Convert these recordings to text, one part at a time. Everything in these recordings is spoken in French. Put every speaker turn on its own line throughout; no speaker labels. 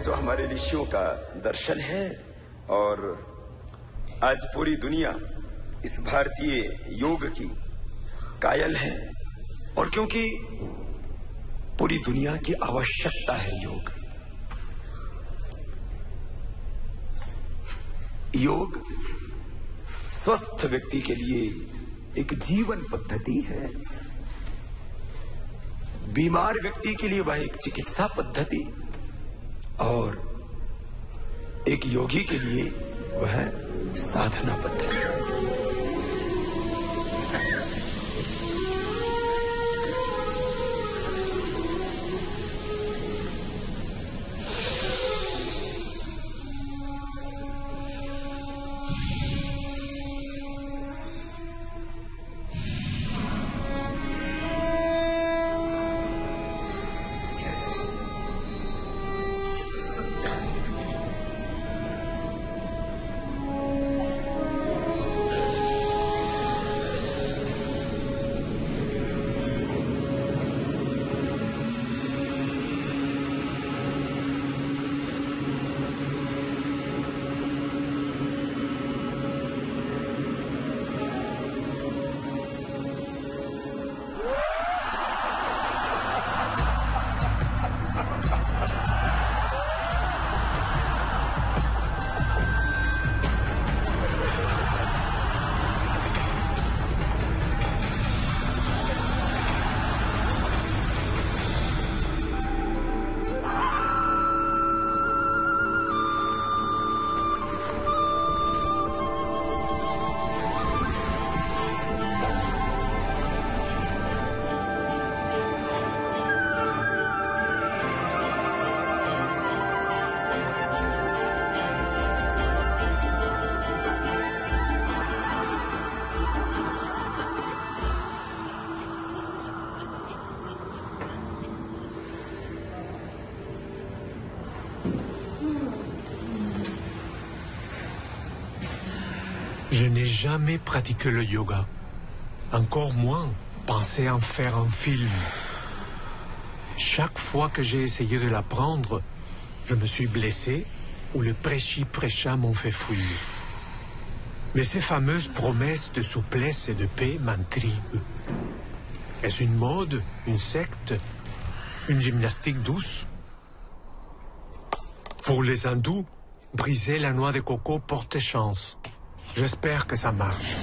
तो हमारे ऋषियों का दर्शन है और आज पूरी दुनिया इस भारतीय योग की कायल है। और क्योंकि पूरी दुनिया की आवश्यकता है योग। योग स्वस्थ व्यक्ति के लिए एक जीवन पद्धति है, बीमार व्यक्ति के लिए वह एक चिकित्सा पद्धति और एक योगी के लिए वह साधना पद्धति है।
Je n'ai jamais pratiqué le yoga, encore moins pensé en faire un film. Chaque fois que j'ai essayé de l'apprendre, je me suis blessé ou les prêchis-prêchats m'ont fait fuir. Mais ces fameuses promesses de souplesse et de paix m'intriguent. Est-ce une mode, une secte, une gymnastique douce? Pour les hindous, briser la noix de coco porte chance. J'espère que ça marche.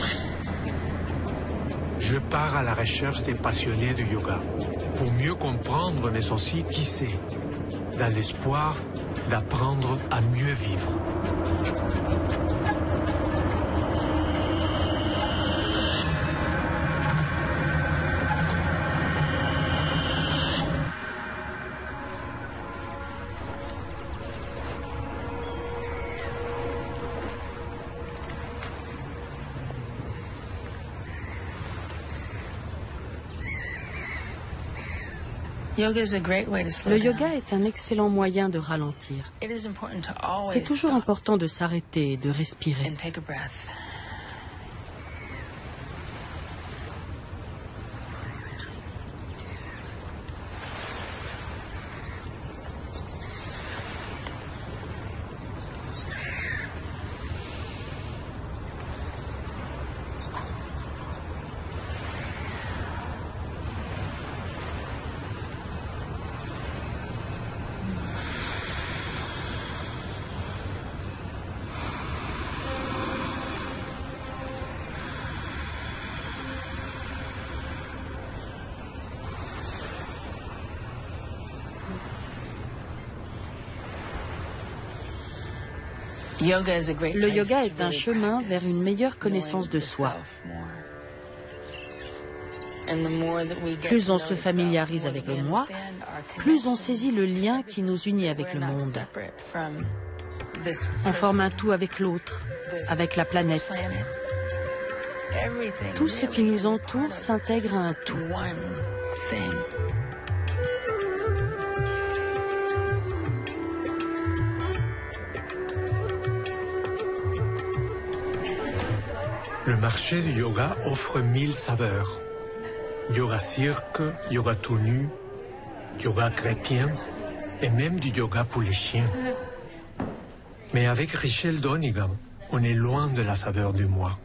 Je pars à la recherche des passionnés du yoga pour mieux comprendre, mais aussi tisser, dans l'espoir d'apprendre à mieux vivre.
Le yoga est un excellent moyen de ralentir. C'est toujours important de s'arrêter et de respirer. Le yoga est un chemin vers une meilleure connaissance de soi. Plus on se familiarise avec le moi, plus on saisit le lien qui nous unit avec le monde. On forme un tout avec l'autre, avec la planète. Tout ce qui nous entoure s'intègre à un tout.
Le marché du yoga offre 1000 saveurs. Yoga cirque, yoga tout nu, yoga chrétien et même du yoga pour les chiens. Mais avec Richelle Donegan, on est loin de la saveur du moi.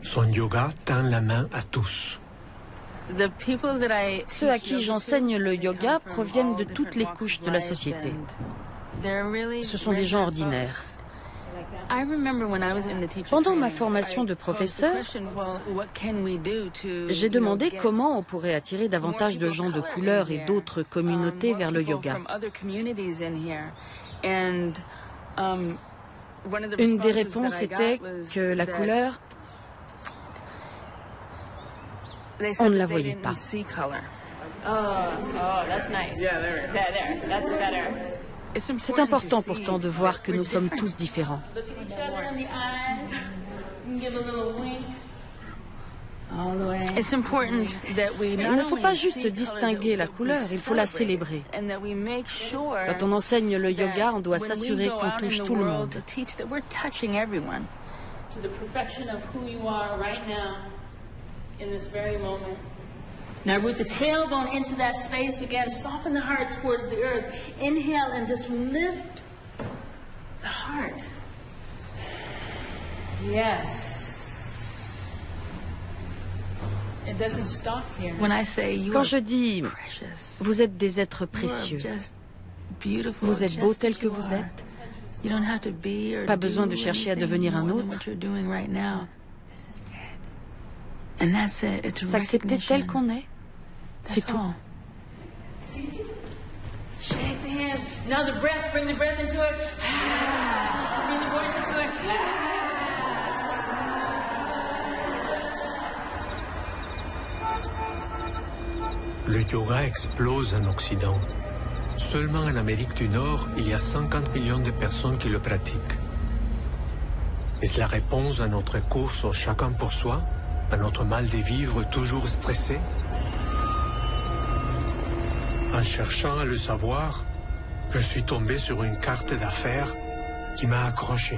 Son yoga tend la main à tous.
Ceux à qui j'enseigne le yoga proviennent de toutes les couches de la société. Ce sont des gens ordinaires. Pendant ma formation de professeur, j'ai demandé comment on pourrait attirer davantage de gens de couleur et d'autres communautés vers le yoga. Une des réponses était que la couleur, on ne la voyait pas. C'est important pourtant de voir que nous sommes tous différents. Il ne faut pas juste distinguer la couleur, il faut la célébrer. Quand on enseigne le yoga, on doit s'assurer qu'on touche tout le monde.
Now root the tailbone into that space again. Soften the heart towards the earth. Inhale and just lift the heart. Yes. It doesn't stop here. When I say you
Quand
are
je dis
precious,
vous êtes des êtres précieux, vous êtes beau tel que vous êtes, pas besoin de chercher à devenir un autre. S'accepter tel qu'on est, c'est tout.
Shake the hands. Now the breath. Bring the breath into it. Bring the voice into it.
Le yoga explose en Occident. Seulement en Amérique du Nord, il y a 50 millions de personnes qui le pratiquent. Est-ce la réponse à notre course au chacun pour soi, à notre mal de vivre toujours stressé? En cherchant à le savoir, je suis tombé sur une carte d'affaires qui m'a accroché.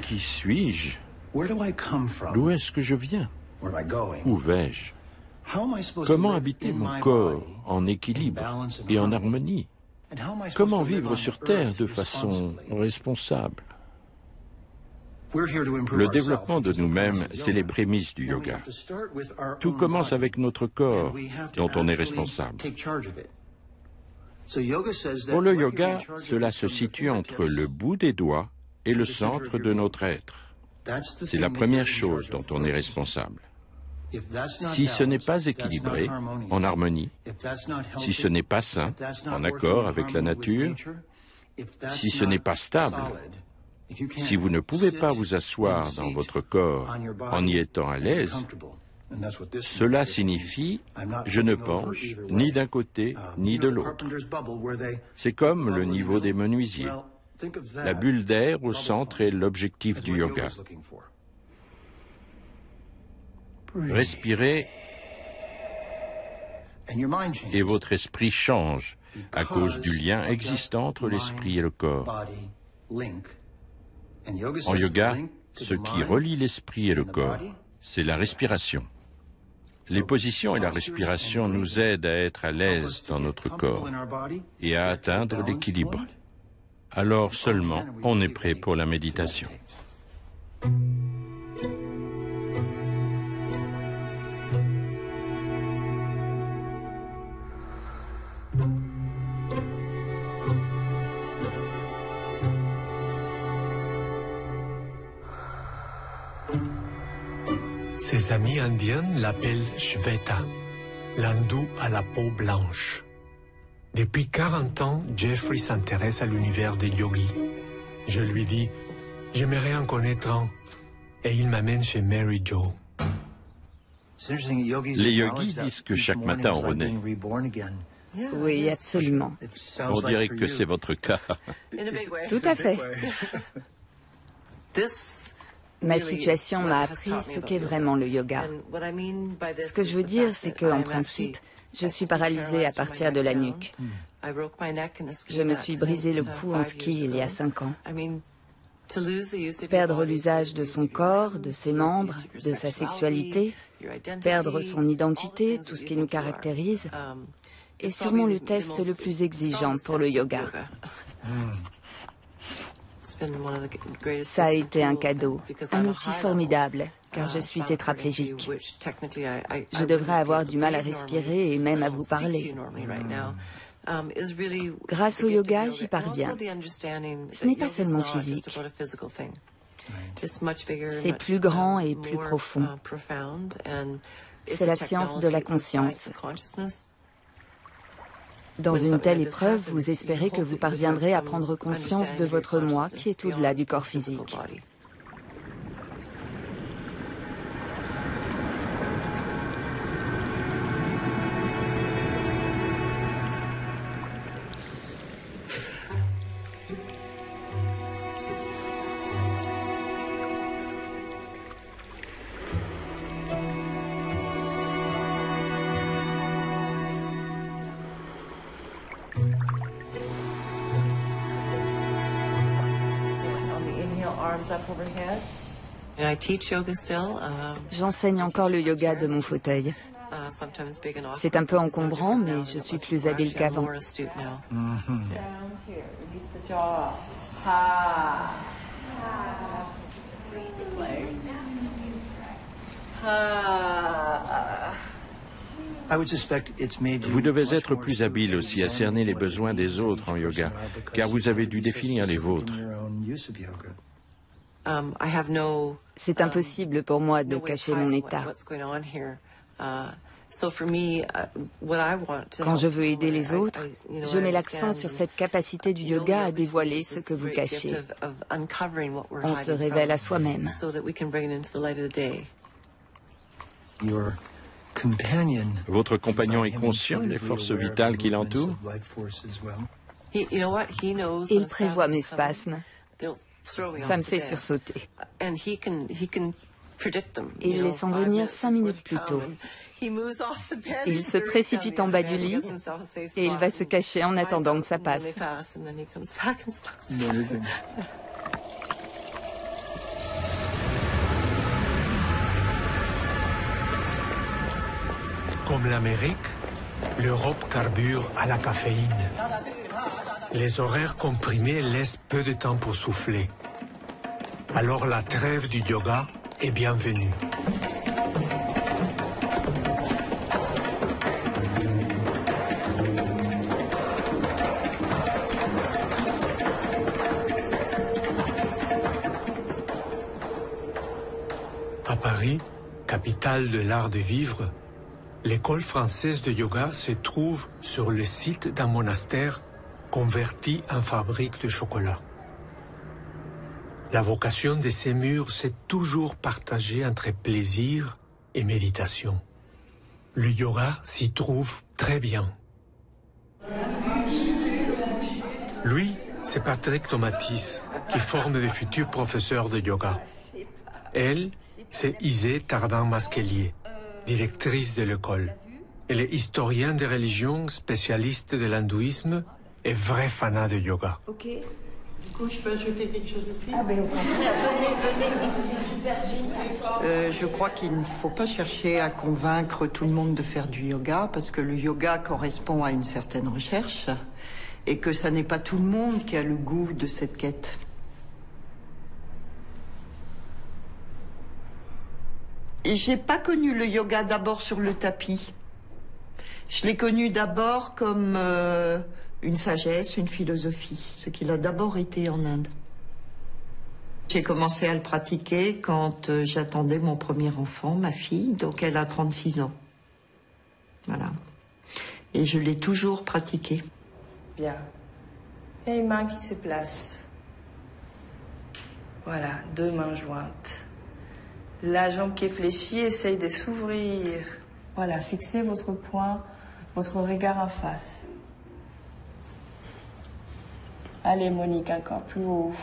Qui suis-je? D'où est-ce que je viens? Où vais-je? Comment habiter mon corps en équilibre et en harmonie? Comment vivre sur Terre de façon responsable? Le développement de nous-mêmes, c'est les prémices du yoga. Tout commence avec notre corps, dont on est responsable. Pour le yoga, cela se situe entre le bout des doigts et le centre de notre être. C'est la première chose dont on est responsable. Si ce n'est pas équilibré, en harmonie, si ce n'est pas sain, en accord avec la nature, si ce n'est pas stable, si vous ne pouvez pas vous asseoir dans votre corps en y étant à l'aise, cela signifie « je ne penche ni d'un côté ni de l'autre ». C'est comme le niveau des menuisiers. La bulle d'air au centre est l'objectif du yoga. Respirez et votre esprit change à cause du lien existant entre l'esprit et le corps. En yoga, ce qui relie l'esprit et le corps, c'est la respiration. Les positions et la respiration nous aident à être à l'aise dans notre corps et à atteindre l'équilibre. Alors seulement, on est prêt pour la méditation.
Ses amis indiens l'appellent Shveta, l'hindou à la peau blanche. Depuis 40 ans, Jeffrey s'intéresse à l'univers des yogis. Je lui dis, j'aimerais en connaître un, et il m'amène chez Mary Jo.
Les yogis disent que chaque matin on renaît.
Oui, absolument.
On dirait que c'est votre cas.
Tout à fait. Ma situation m'a appris ce qu'est vraiment le yoga. Ce que je veux dire, c'est qu'en principe, je suis paralysée à partir de la nuque. Je me suis brisé le cou en ski il y a 5 ans. Perdre l'usage de son corps, de ses membres, de sa sexualité, perdre son identité, tout ce qui nous caractérise, est sûrement le test le plus exigeant pour le yoga. Ça a été un cadeau, un outil formidable, car je suis tétraplégique. Je devrais avoir du mal à respirer et même à vous parler. Grâce au yoga, j'y parviens. Ce n'est pas seulement physique. C'est plus grand et plus profond. C'est la science de la conscience. Dans une telle épreuve, vous espérez que vous parviendrez à prendre conscience de votre moi qui est au-delà du corps physique. J'enseigne encore le yoga de mon fauteuil. C'est un peu encombrant, mais je suis plus habile qu'avant.
Vous devez être plus habile aussi à cerner les besoins des autres en yoga, car vous avez dû définir les vôtres.
C'est impossible pour moi de cacher mon état. Quand je veux aider les autres, je mets l'accent sur cette capacité du yoga à dévoiler ce que vous cachez. On se révèle à soi-même.
Votre compagnon est conscient des forces vitales qui l'entourent?
Il prévoit mes spasmes. Ça me fait sursauter. Il les sent venir 5 minutes plus tôt. Il se précipite en bas du lit et il va se cacher en attendant que ça passe.
Comme l'Amérique, l'Europe carbure à la caféine. Les horaires comprimés laissent peu de temps pour souffler. Alors la trêve du yoga est bienvenue. À Paris, capitale de l'art de vivre, l'école française de yoga se trouve sur le site d'un monastère converti en fabrique de chocolat. La vocation de ces murs, c'est toujours partager entre plaisir et méditation. Le yoga s'y trouve très bien. Lui, c'est Patrick Tomatis, qui forme de futurs professeurs de yoga. Elle, c'est Isée Tardin-Masquelier, directrice de l'école. Elle est historienne des religions, spécialiste de l'hindouisme et vrai fanat de yoga.
Ok. Du coup, je peux ajouter quelque chose aussi? Ah ben au contraire, venez, c'est super génial. Je crois qu'il ne faut pas chercher à convaincre tout le monde de faire du yoga, parce que le yoga correspond à une certaine recherche, et que ça n'est pas tout le monde qui a le goût de cette quête. J'ai pas connu le yoga d'abord sur le tapis. Je l'ai connu d'abord comme une sagesse, une philosophie, ce qu'il a d'abord été en Inde. J'ai commencé à le pratiquer quand j'attendais mon premier enfant, ma fille, donc elle a 36 ans. Voilà. Et je l'ai toujours pratiqué.
Bien. Et une main qui se place. Voilà, 2 mains jointes. La jambe qui est fléchie, essaye de s'ouvrir. Voilà, fixez votre poing, votre regard en face. Allez, Monique, encore plus haut.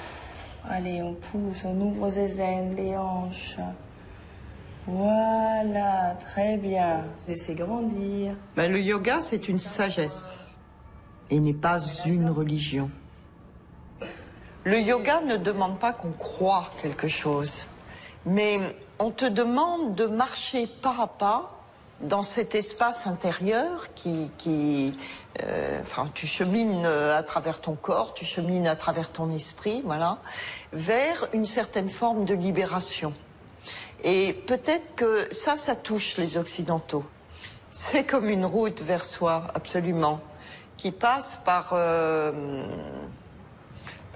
Allez, on pousse, on ouvre les aines, les hanches. Voilà, très bien. Laissez grandir.
Ben, le yoga, c'est une sagesse et n'est pas une religion. Le yoga ne demande pas qu'on croie quelque chose, mais on te demande de marcher pas à pas dans cet espace intérieur enfin, tu chemines à travers ton corps, tu chemines à travers ton esprit, voilà, vers une certaine forme de libération. Et peut-être que ça touche les Occidentaux. C'est comme une route vers soi, absolument, qui passe par,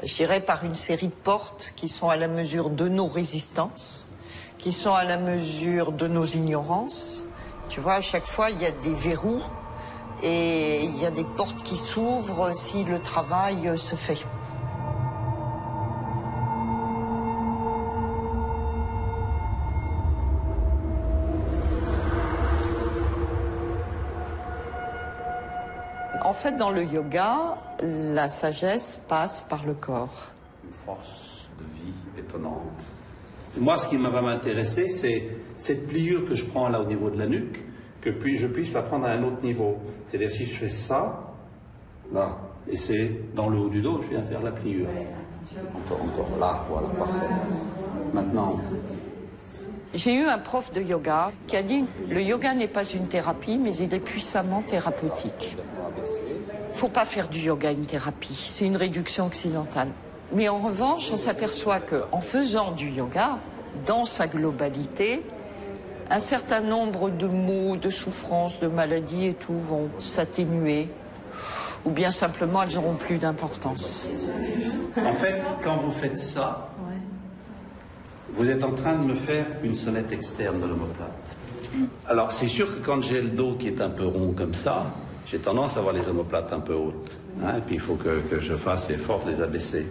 je dirais, par une série de portes qui sont à la mesure de nos résistances, qui sont à la mesure de nos ignorances. Tu vois, à chaque fois, il y a des verrous et il y a des portes qui s'ouvrent si le travail se fait. En fait, dans le yoga, la sagesse passe par le corps.
Une force de vie étonnante. Moi, ce qui m'a vraiment intéressé, c'est cette pliure que je prends là au niveau de la nuque, que puis je puisse la prendre à un autre niveau. C'est-à-dire si je fais ça, là, et c'est dans le haut du dos, je viens faire la pliure. Encore là, voilà, parfait. Maintenant.
J'ai eu un prof de yoga qui a dit « Le yoga n'est pas une thérapie, mais il est puissamment thérapeutique. » Il ne faut pas faire du yoga une thérapie, c'est une réduction occidentale. Mais en revanche, on s'aperçoit qu'en faisant du yoga, dans sa globalité, un certain nombre de maux, de souffrances, de maladies et tout vont s'atténuer, ou bien simplement elles n'auront plus d'importance.
En fait, quand vous faites ça, vous êtes en train de me faire une sonnette externe de l'omoplate. Alors, c'est sûr que quand j'ai le dos qui est un peu rond comme ça, j'ai tendance à avoir les omoplates un peu hautes. Hein, et puis il faut que je fasse l'effort de les abaisser.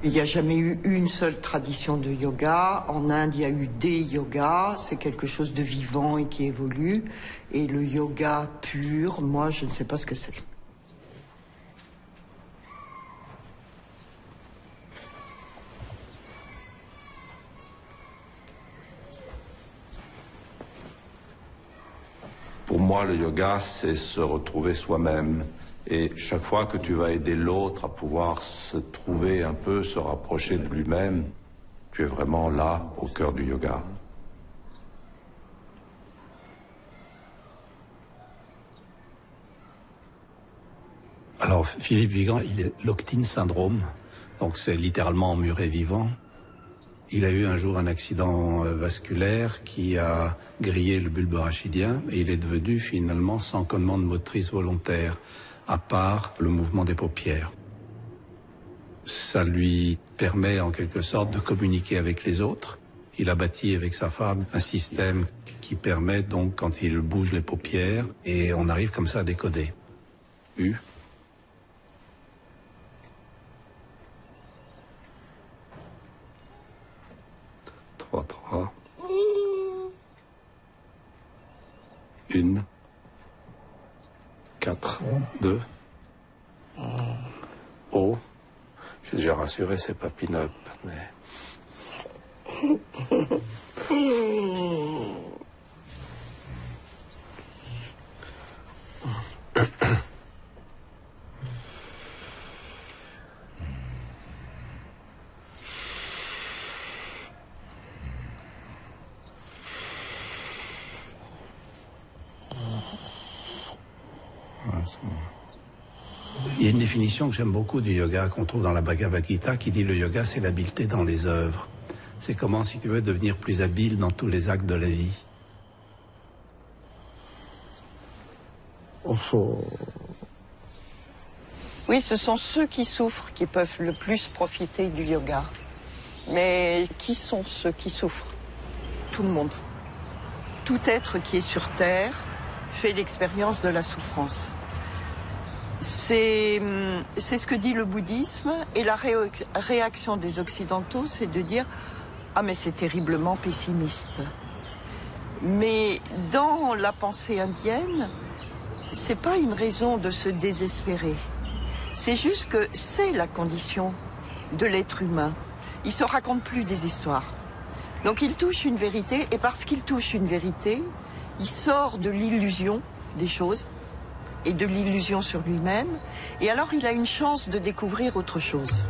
Il n'y a jamais eu une seule tradition de yoga. En Inde, il y a eu des yogas. C'est quelque chose de vivant et qui évolue. Et le yoga pur, moi, je ne sais pas ce que c'est.
Pour moi, le yoga, c'est se retrouver soi-même. Et chaque fois que tu vas aider l'autre à pouvoir se trouver un peu, se rapprocher de lui-même, tu es vraiment là, au cœur du yoga.
Alors, Philippe Vigan, il est l'Octine syndrome, donc c'est littéralement muret vivant. Il a eu un jour un accident vasculaire qui a grillé le bulbe rachidien et il est devenu finalement sans commande motrice volontaire, à part le mouvement des paupières. Ça lui permet en quelque sorte de communiquer avec les autres. Il a bâti avec sa femme un système qui permet donc quand il bouge les paupières et on arrive comme ça à décoder. U.
Une, 4, 2. Oh, j'ai déjà rassuré, c'est pas pin-up, mais...
Il y a une définition que j'aime beaucoup du yoga qu'on trouve dans la Bhagavad Gita qui dit le yoga c'est l'habileté dans les œuvres. C'est comment, si tu veux, devenir plus habile dans tous les actes de la vie.
Oui, ce sont ceux qui souffrent qui peuvent le plus profiter du yoga. Mais qui sont ceux qui souffrent? Tout le monde. Tout être qui est sur Terre fait l'expérience de la souffrance. C'est ce que dit le bouddhisme, et la réaction des Occidentaux, c'est de dire « Ah mais c'est terriblement pessimiste ». Mais dans la pensée indienne, c'est pas une raison de se désespérer. C'est juste que c'est la condition de l'être humain. Il se raconte plus des histoires. Donc il touche une vérité, et parce qu'il touche une vérité, il sort de l'illusion des choses et de l'illusion sur lui-même. Et alors il a une chance de découvrir autre chose.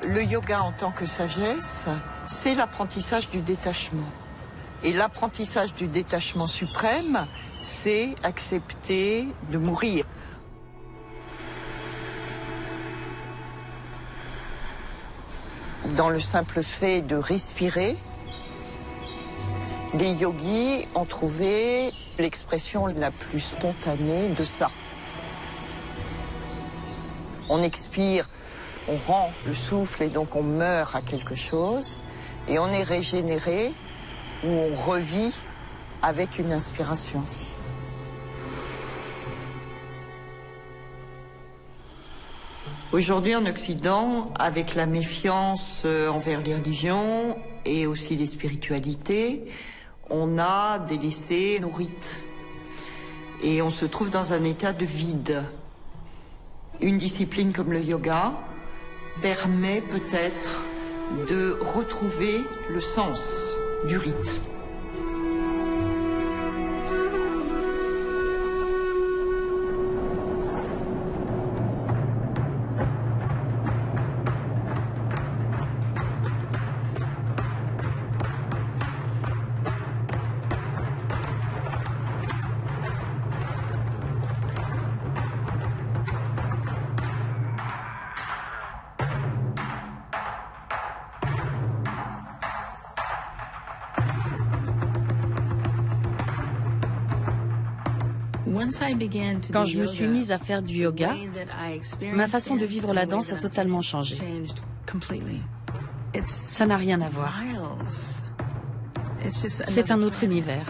Le yoga en tant que sagesse, c'est l'apprentissage du détachement. Et l'apprentissage du détachement suprême, c'est accepter de mourir. Dans le simple fait de respirer, les yogis ont trouvé l'expression la plus spontanée de ça. On expire, on rend le souffle et donc on meurt à quelque chose et on est régénéré ou on revit avec une inspiration. Aujourd'hui en Occident, avec la méfiance envers les religions et aussi les spiritualités, on a délaissé nos rites et on se trouve dans un état de vide. Une discipline comme le yoga permet peut-être de retrouver le sens du rite.
Quand je me suis mise à faire du yoga, ma façon de vivre la danse a totalement changé. Ça n'a rien à voir. C'est un autre univers.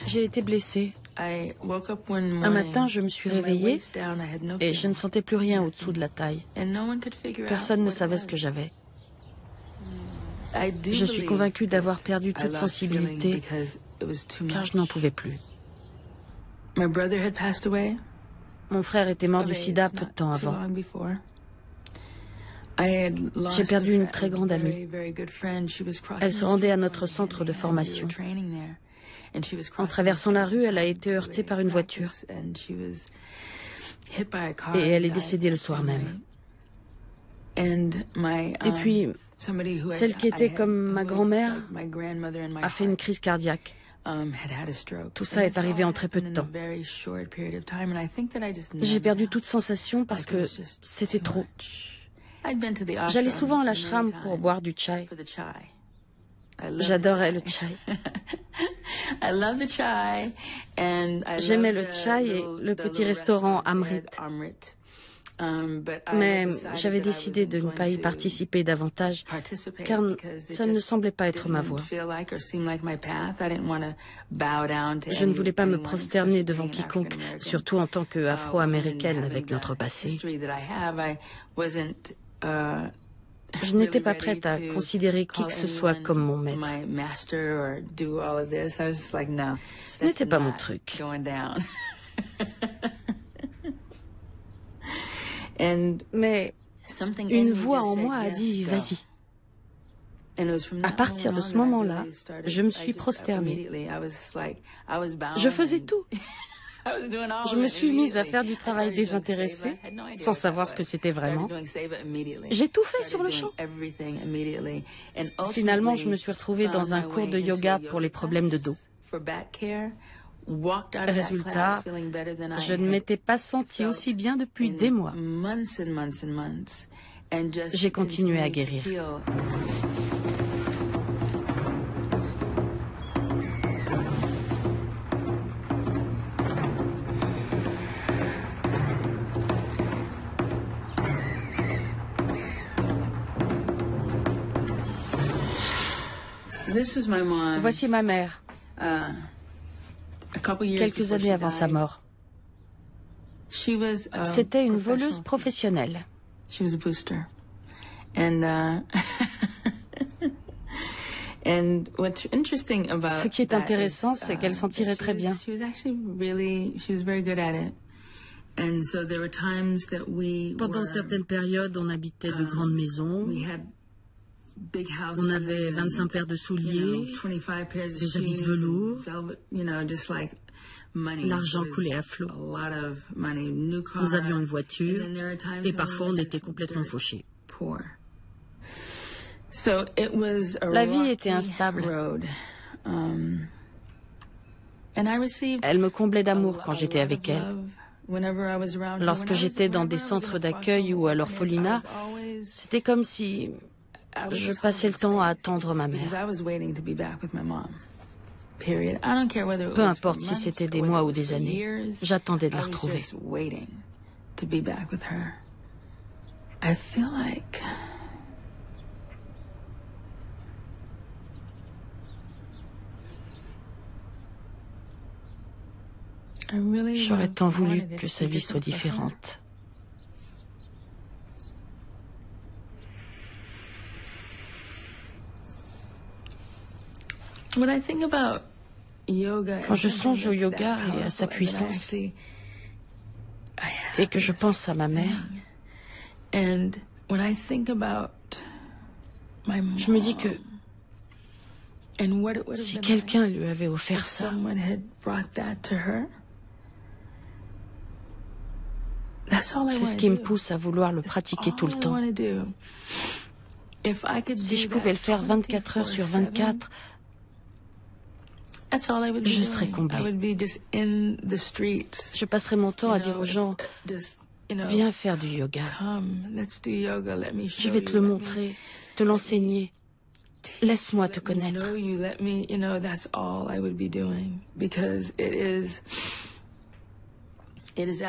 J'ai été blessée. Un matin, je me suis réveillée et je ne sentais plus rien au-dessous de la taille. Personne ne savait ce que j'avais. Je suis convaincue d'avoir perdu toute sensibilité car je n'en pouvais plus. Mon frère était mort du sida peu de temps avant. J'ai perdu une très grande amie. Elle se rendait à notre centre de formation. En traversant la rue, elle a été heurtée par une voiture. Et elle est décédée le soir même. Et puis, celle qui était comme ma grand-mère a fait une crise cardiaque. Tout ça est arrivé en très peu de temps. J'ai perdu toute sensation parce que c'était trop. J'allais souvent à l'ashram pour boire du chai. J'adorais le chai. J'aimais le chai et le petit restaurant Amrit. Mais j'avais décidé de ne pas y participer davantage car ça ne semblait pas être ma voie. Je ne voulais pas me prosterner devant quiconque, surtout en tant qu'Afro-américaine avec notre passé. Je n'étais pas prête à considérer qui que ce soit comme mon maître. Ce n'était pas mon truc. Mais une voix en moi a dit « vas-y ». À partir de ce moment-là, je me suis prosternée. Je faisais tout. Je me suis mise à faire du travail désintéressé, sans savoir ce que c'était vraiment. J'ai tout fait sur le champ. Finalement, je me suis retrouvée dans un cours de yoga pour les problèmes de dos. Résultat, je ne m'étais pas sentie aussi bien depuis des mois. J'ai continué à guérir. Voici ma mère, quelques années avant sa mort. C'était une voleuse professionnelle. Ce qui est intéressant, c'est qu'elle s'en tirait très bien. Pendant certaines périodes, on habitait de grandes maisons. On avait 25 paires de souliers, des habits de velours. L'argent coulait à flot. Nous avions une voiture et parfois on était complètement fauchés. La vie était instable. Elle me comblait d'amour quand j'étais avec elle. Lorsque j'étais dans des centres d'accueil ou à l'orphelinat, c'était comme si je passais le temps à attendre ma mère. Peu importe si c'était des mois ou des années, j'attendais de la retrouver. J'aurais tant voulu que sa vie soit différente. Quand je songe au yoga et à sa puissance, et que je pense à ma mère, je me dis que si quelqu'un lui avait offert ça, c'est ce qui me pousse à vouloir le pratiquer tout le temps. Si je pouvais le faire 24 heures sur 24, je serais comblée. Je passerais mon temps à dire aux gens, viens faire du yoga. Je vais te le montrer, te l'enseigner. Laisse-moi te connaître.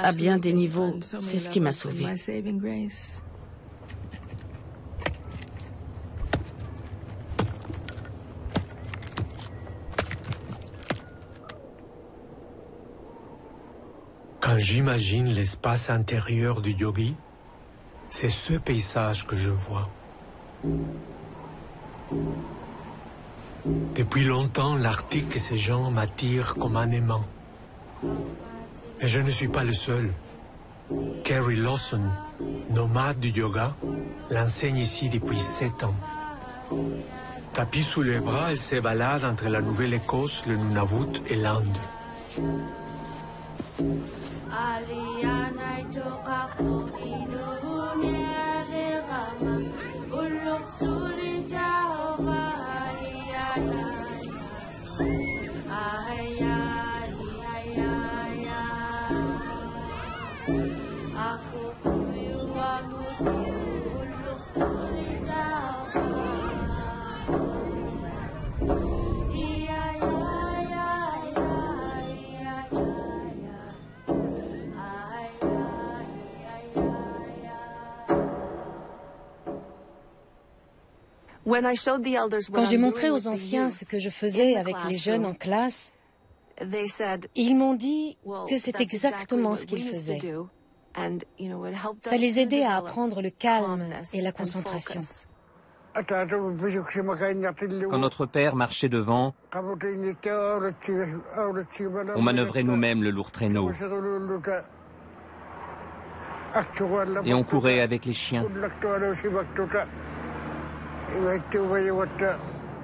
À bien des niveaux, c'est ce qui m'a sauvée.
Quand j'imagine l'espace intérieur du yogi, c'est ce paysage que je vois. Depuis longtemps, l'Arctique et ses gens m'attirent comme un aimant. Mais je ne suis pas le seul. Carrie Lawson, nomade du yoga, l'enseigne ici depuis 7 ans. Tapis sous les bras, elle se balade entre la Nouvelle-Écosse, le Nunavut et l'Inde.
Quand j'ai montré aux anciens ce que je faisais avec les jeunes en classe, ils m'ont dit que c'est exactement ce qu'ils faisaient. Ça les aidait à apprendre le calme et la concentration.
Quand notre père marchait devant, on manœuvrait nous-mêmes le lourd traîneau. Et on courait avec les chiens.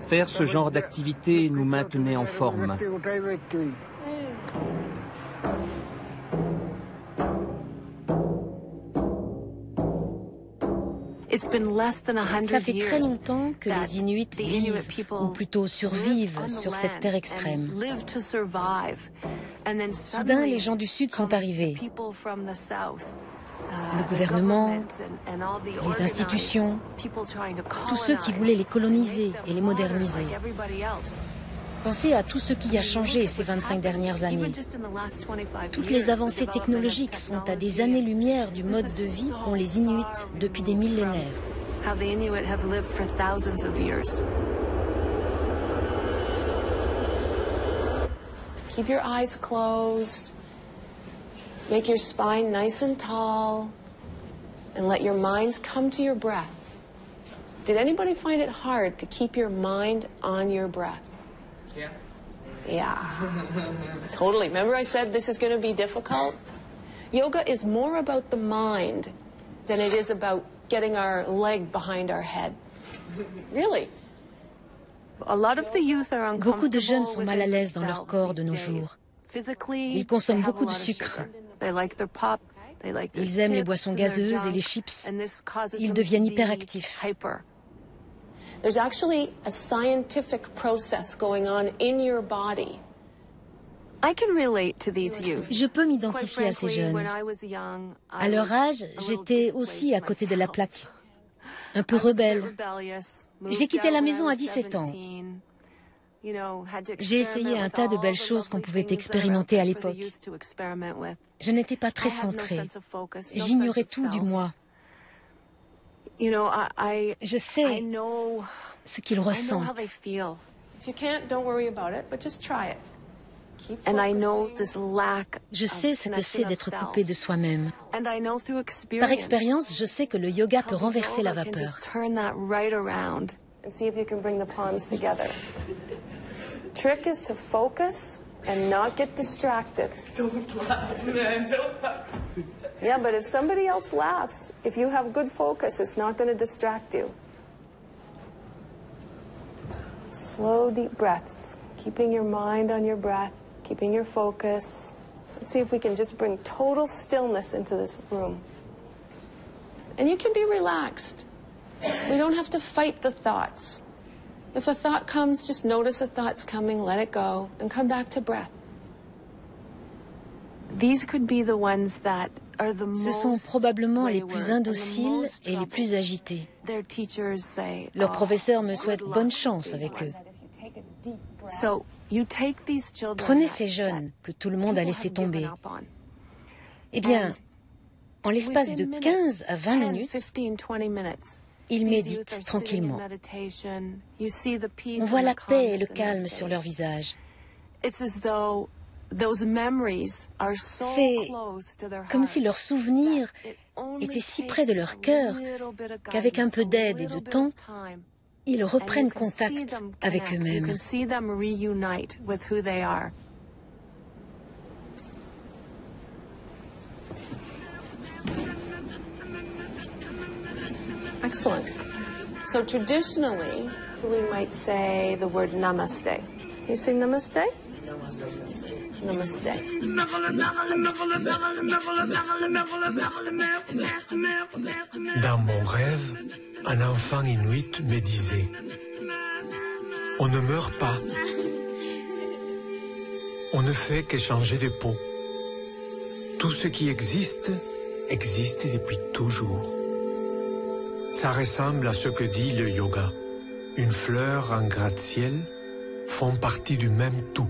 Faire ce genre d'activité nous maintenait en forme.
Ça fait très longtemps que les Inuits vivent, ou plutôt survivent, sur cette terre extrême. Soudain, les gens du Sud sont arrivés. Le gouvernement, les institutions, tous ceux qui voulaient les coloniser et les moderniser. Pensez à tout ce qui a changé ces 25 dernières années. Toutes les avancées technologiques sont à des années-lumière du mode de vie qu'ont les Inuits depuis des millénaires.
Keep your eyes closed. Make your spine nice and tall. And let your mind come to your breath. Did anybody find it hard to keep your mind on your breath? Yeah. Yeah. Totally. Remember I said this is going to be difficult? Yoga is more about the mind than it is about getting our leg behind our head. Really.
Beaucoup de jeunes sont mal à l'aise dans leur corps de nos jours. Ils consomment beaucoup de sucre. Ils aiment les boissons gazeuses et les chips. Ils deviennent hyperactifs.
There's actually a scientific process going on in your body.
Je peux m'identifier à ces jeunes. À leur âge, j'étais aussi à côté de la plaque. Un peu rebelle. J'ai quitté la maison à 17 ans. J'ai essayé un tas de belles choses qu'on pouvait expérimenter à l'époque. Je n'étais pas très centrée. J'ignorais tout du moi. Je sais ce qu'ils ressentent. Je sais ce que c'est d'être coupé de soi-même. Par expérience, je sais que le yoga peut renverser la vapeur.
Trick is to focus and not get distracted.
Don't laugh, man, don't laugh.
Yeah, but if somebody else laughs, if you have good focus, it's not going to distract you. Slow, deep breaths, keeping your mind on your breath, keeping your focus. Let's see if we can just bring total stillness into this room. And you can be relaxed. We don't have to fight the thoughts. If a thought comes, just notice a thought's coming, let it go, and come back to breath. These could be the ones that are the most.
Ce sont probablement les plus indociles et les plus agités. Leurs professeurs me souhaitent bonne chance avec eux. Prenez ces jeunes que tout le monde a laissé tomber. Eh bien, en l'espace de 15 à 20 minutes, ils méditent tranquillement. On voit la paix et le calme sur leur visage. C'est comme si leurs souvenirs étaient si près de leur cœur qu'avec un peu d'aide et de temps, ils reprennent contact avec eux-mêmes.
Excellent. So traditionally, we might say the word namaste. Can you say namaste? Namaste.
Dans mon rêve, un enfant inuit me disait « On ne meurt pas. On ne fait que changer de peau. Tout ce qui existe, existe depuis toujours. » Ça ressemble à ce que dit le yoga. Une fleur, un gratte-ciel font partie du même tout.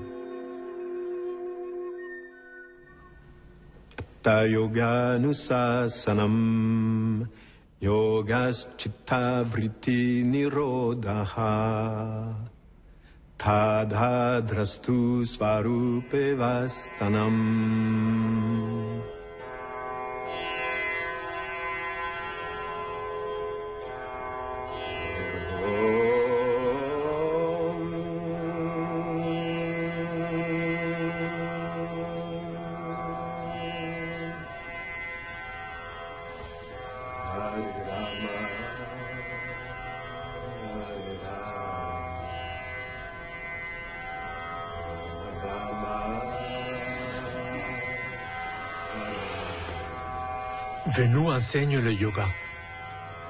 Ta yoga nusasanam yogas chitta vritti nirodha tadha drastu svarupe vastanam.
Venu enseigne le yoga.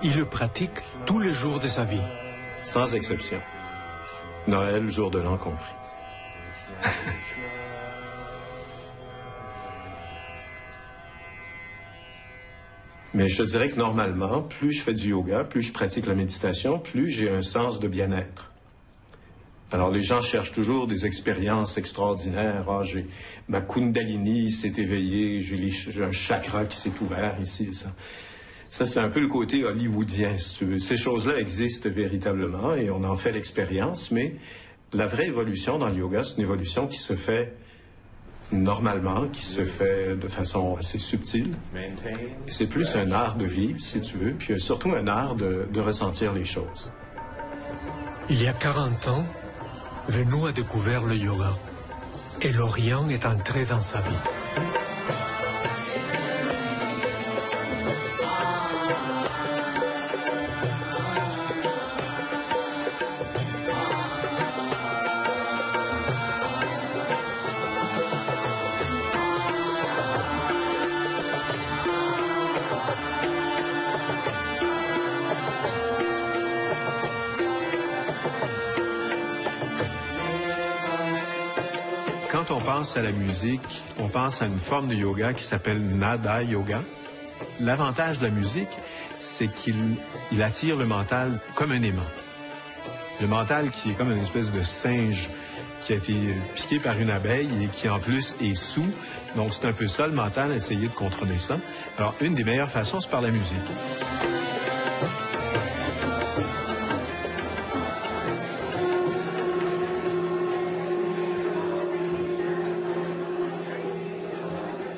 Il le pratique tous les jours de sa vie.
Sans exception. Noël, jour de l'an compris. Mais je te dirais que normalement, plus je fais du yoga, plus je pratique la méditation, plus j'ai un sens de bien-être. Alors les gens cherchent toujours des expériences extraordinaires. Ah, ma kundalini s'est éveillée, j'ai un chakra qui s'est ouvert ici. Ça c'est un peu le côté hollywoodien, si tu veux. Ces choses-là existent véritablement et on en fait l'expérience, mais la vraie évolution dans le yoga, c'est une évolution qui se fait normalement, qui se fait de façon assez subtile. C'est plus un art de vivre, si tu veux, puis surtout un art de ressentir les choses.
Il y a 40 ans, Venu a découvert le yoga. Et l'Orient est entré dans sa vie.
Quand on pense à la musique, on pense à une forme de yoga qui s'appelle Nada Yoga. L'avantage de la musique, c'est qu'il attire le mental comme un aimant. Le mental qui est comme une espèce de singe qui a été piqué par une abeille et qui en plus est sourd. Donc c'est un peu ça le mental, essayer de contrôler ça. Alors une des meilleures façons, c'est par la musique.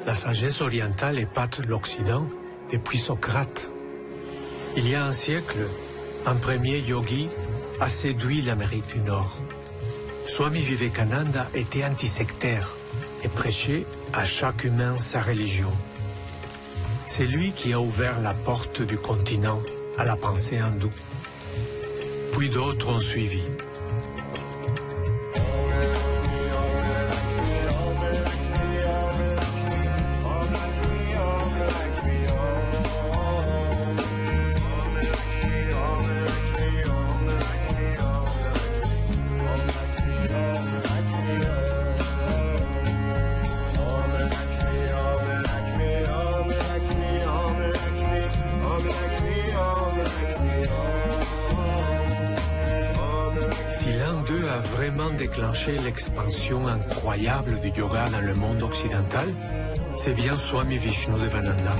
La sagesse orientale épate l'Occident depuis Socrate. Il y a un siècle, un premier yogi a séduit l'Amérique du Nord. Swami Vivekananda était antisectaire et prêchait à chaque humain sa religion. C'est lui qui a ouvert la porte du continent à la pensée hindoue. Puis d'autres ont suivi. Si l'un d'eux a vraiment déclenché l'expansion incroyable du yoga dans le monde occidental, c'est bien Swami Vishnudevananda.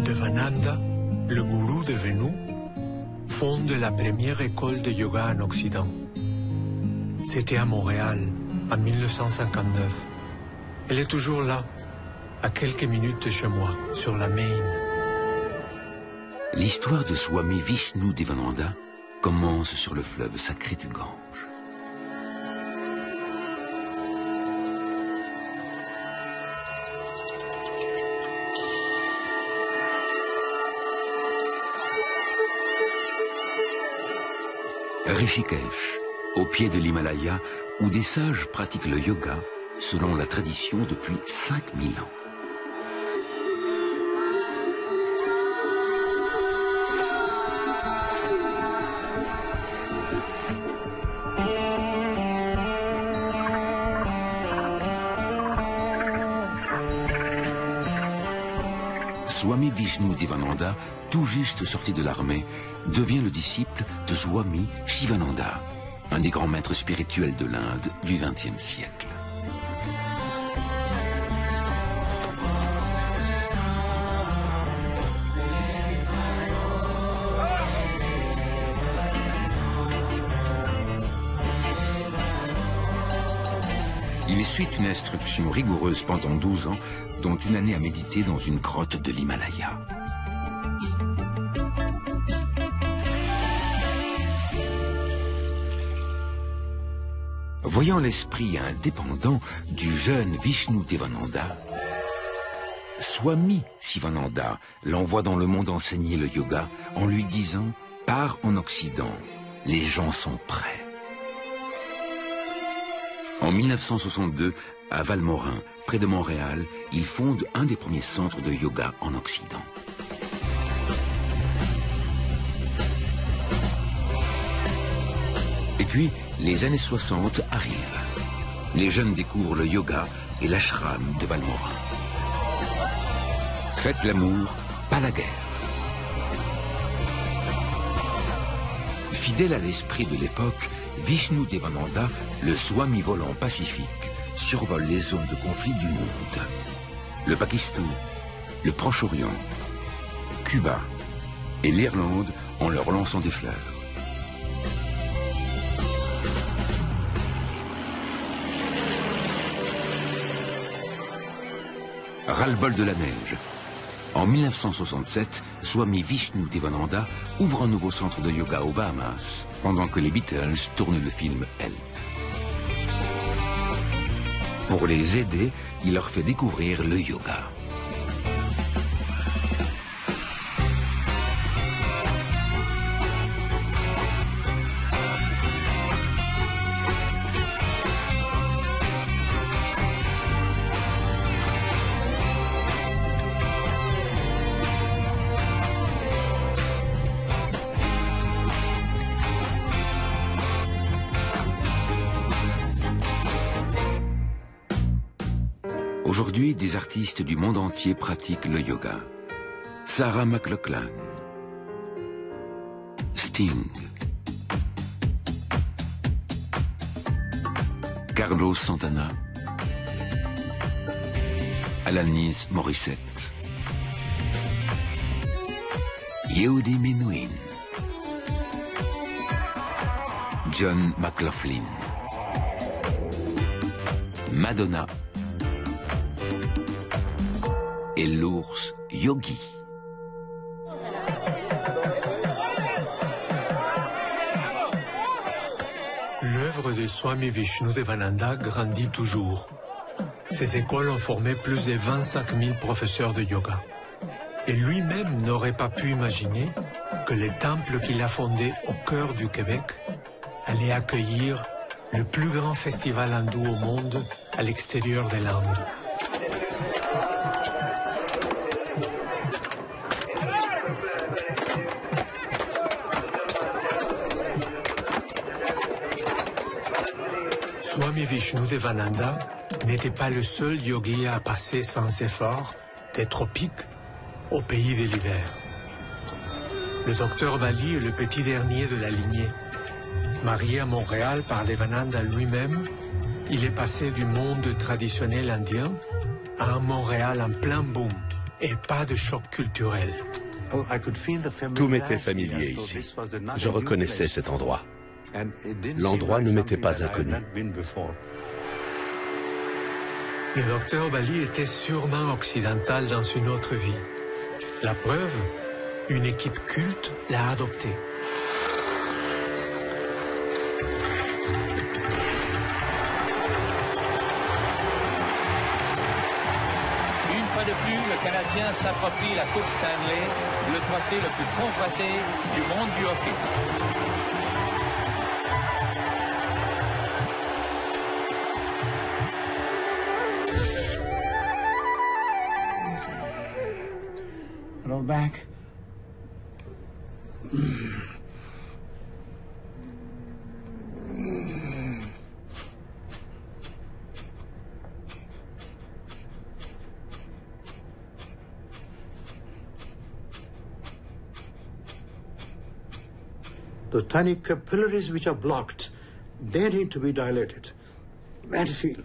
Devananda, le gourou de Venu, fonde la première école de yoga en Occident. C'était à Montréal, en 1959. Elle est toujours là, à quelques minutes de chez moi, sur la Maine.
L'histoire de Swami Vishnudevananda commence sur le fleuve sacré du Gange. Rishikesh, au pied de l'Himalaya, où des sages pratiquent le yoga, selon la tradition depuis 5000 ans. Swami Vishnudevananda, tout juste sorti de l'armée, devient le disciple de Swami Shivananda, un des grands maîtres spirituels de l'Inde du XXe siècle. Il suit une instruction rigoureuse pendant 12 ans, dont une année à méditer dans une grotte de l'Himalaya. Voyant l'esprit indépendant du jeune Vishnudevananda, Swami Shivananda l'envoie dans le monde enseigner le yoga en lui disant « Pars en Occident, les gens sont prêts ». En 1962, à Valmorin, près de Montréal, il fonde un des premiers centres de yoga en Occident. Et puis, les années 60 arrivent. Les jeunes découvrent le yoga et l'ashram de Valmorin. Faites l'amour, pas la guerre. Fidèle à l'esprit de l'époque, Vishnudevananda, le Swami volant pacifique, survole les zones de conflit du monde. Le Pakistan, le Proche-Orient, Cuba et l'Irlande en leur lançant des fleurs. Ras-le-bol de la neige. En 1967, Swami Vishnudevananda ouvre un nouveau centre de yoga aux Bahamas, pendant que les Beatles tournent le film Help. Pour les aider, il leur fait découvrir le yoga. Aujourd'hui, des artistes du monde entier pratiquent le yoga. Sarah McLachlan, Sting, Carlos Santana, Alanis Morissette, Yehudi Menuhin, John McLaughlin, Madonna et l'ours Yogi.
L'œuvre de Swami Vishnudevananda grandit toujours. Ses écoles ont formé plus de 25 000 professeurs de yoga. Et lui-même n'aurait pas pu imaginer que le temple qu'il a fondé au cœur du Québec allait accueillir le plus grand festival hindou au monde à l'extérieur de l'Inde. Swami Vishnudevananda n'était pas le seul yogi à passer sans effort des tropiques au pays de l'hiver. Le docteur Bali est le petit dernier de la lignée. Marié à Montréal par Devananda lui-même, il est passé du monde traditionnel indien à un Montréal en plein boom et pas de choc culturel.
Tout m'était familier ici. Je reconnaissais cet endroit. L'endroit ne m'était pas inconnu.
Le docteur Bali était sûrement occidental dans une autre vie. La preuve, une équipe culte l'a adopté.
Une fois de plus, le Canadien s'approprie la Coupe Stanley, le trophée le plus convoité du monde du hockey.
Roll back.
The tiny capillaries which are blocked, they need to be dilated. And feel.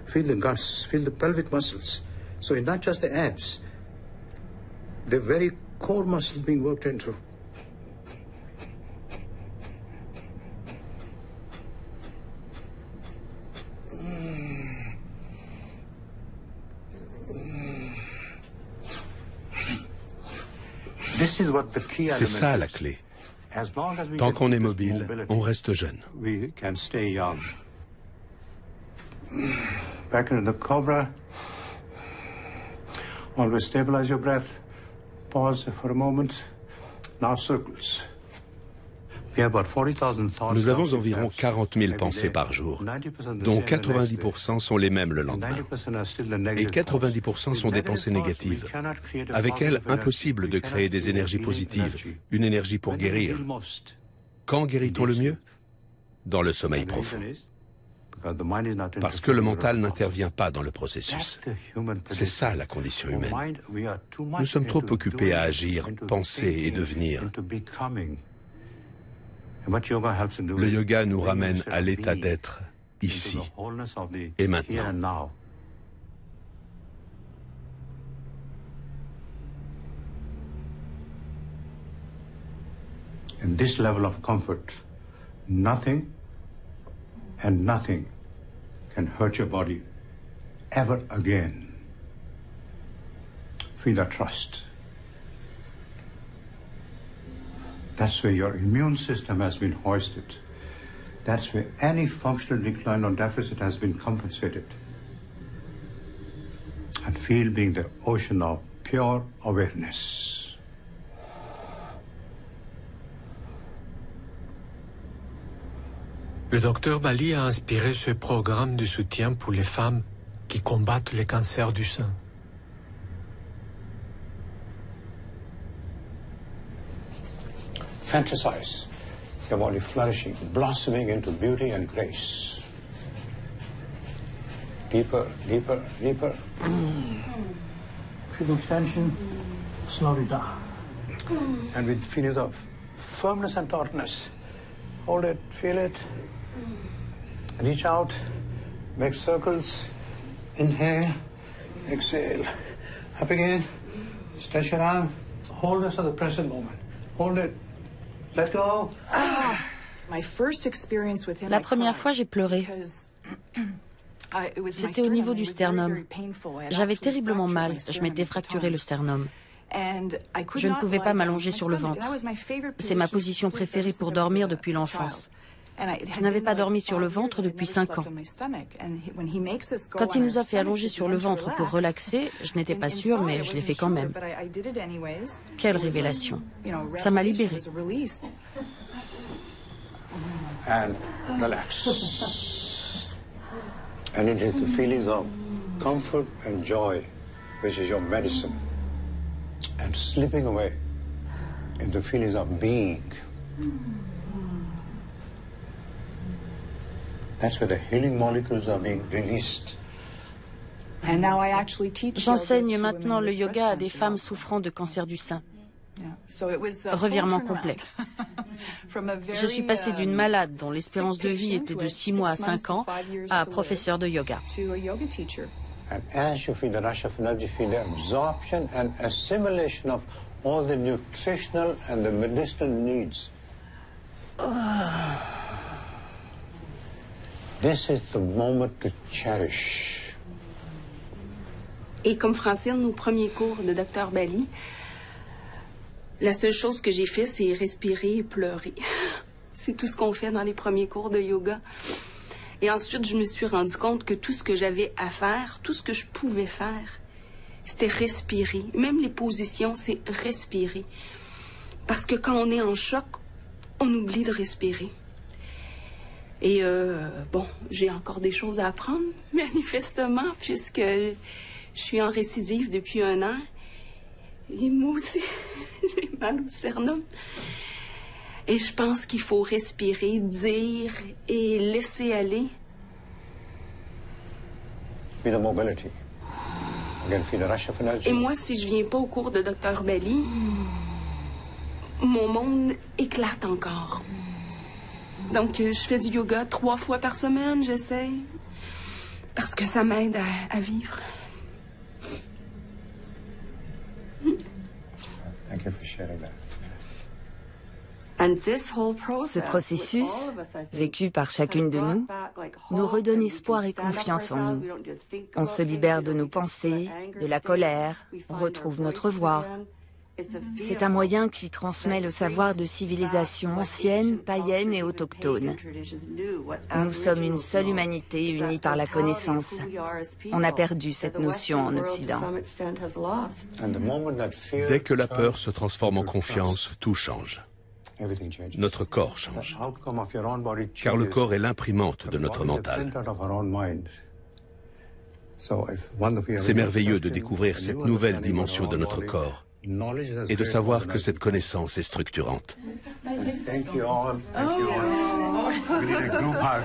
Feel the guts, feel the pelvic muscles. So it's not just the abs. The very core muscles being worked into.
C'est ça la clé. Tant qu'on est mobile, on reste jeune.
Back into the cobra. Always stabilize your breath. Pause for a moment. Now circles.
Nous avons environ 40 000 pensées par jour, dont 90% sont les mêmes le lendemain. Et 90% sont des pensées négatives. Avec elles, impossible de créer des énergies positives, une énergie pour guérir. Quand guérit-on le mieux? Dans le sommeil profond. Parce que le mental n'intervient pas dans le processus. C'est ça la condition humaine. Nous sommes trop occupés à agir, penser et devenir. Le yoga nous ramène à l'état d'être ici et maintenant.
In this level of comfort, nothing and nothing can hurt your body ever again. Feel that trust. That's where your immune system has been hoisted. That's where any functional decline or deficit has been compensated. And feel being the ocean of pure awareness.
Le docteur Bali a inspiré ce programme de soutien pour les femmes qui combattent les cancers du sein.
Fantasize your body flourishing, blossoming into beauty and grace. Deeper, deeper, deeper. Feel the extension, slowly down. And with feelings of firmness and tautness. Hold it, feel it. Reach out, make circles. Inhale, exhale. Up again. Stretch your arm. Hold this at the present moment. Hold it. Let go.
La première fois, j'ai pleuré. C'était au niveau du sternum. J'avais terriblement mal. Je m'étais fracturé le sternum. Je ne pouvais pas m'allonger sur le ventre. C'est ma position préférée pour dormir depuis l'enfance. Je n'avais pas dormi sur le ventre depuis 5 ans. Quand il nous a fait allonger sur le ventre pour relaxer, je n'étais pas sûre, mais je l'ai fait quand même. Quelle révélation. Ça m'a libérée.
And relax. And it is the feelings of comfort and joy which is your medicine. And slipping away into feelings of being. That's where the healing molecules are being released.
J'enseigne maintenant le yoga à des femmes souffrant de cancer du sein. Revirement complet. Je suis passée d'une malade dont l'espérance de vie était de 6 mois à 5 ans à professeur de yoga.
And as you feel the rush of energy, feel the absorption and assimilation of all the nutritional and the medicinal needs. This is the moment to cherish.
Et comme Francine, nos premiers cours de Dr Bali, la seule chose que j'ai fait, c'est respirer et pleurer. C'est tout ce qu'on fait dans les premiers cours de yoga. Et ensuite, je me suis rendu compte que tout ce que j'avais à faire, tout ce que je pouvais faire, c'était respirer. Même les positions, c'est respirer. Parce que quand on est en choc, on oublie de respirer. Et bon, j'ai encore des choses à apprendre, manifestement, puisque je suis en récidive depuis 1 an. Et moi aussi, j'ai mal au sternum. Et je pense qu'il faut respirer, dire et laisser aller.
Feel the mobility. Again, feel the rush of energy.
Et moi, si je viens pas au cours de Dr Bali, mon monde éclate encore. Donc, je fais du yoga 3 fois par semaine, j'essaie. Parce que ça m'aide à vivre.
Thank you for sharing that.
Ce processus, vécu par chacune de nous, nous redonne espoir et confiance en nous. On se libère de nos pensées, de la colère, on retrouve notre voix. C'est un moyen qui transmet le savoir de civilisations anciennes, païennes et autochtones. Nous sommes une seule humanité unie par la connaissance. On a perdu cette notion en Occident.
Dès que la peur se transforme en confiance, tout change. Notre corps change. Car le corps est l'imprimante de notre mental. C'est merveilleux de découvrir cette nouvelle dimension de notre corre et de savoir que cette connaissance est structurante.
Thank you all. Thank you all. We need a group hug.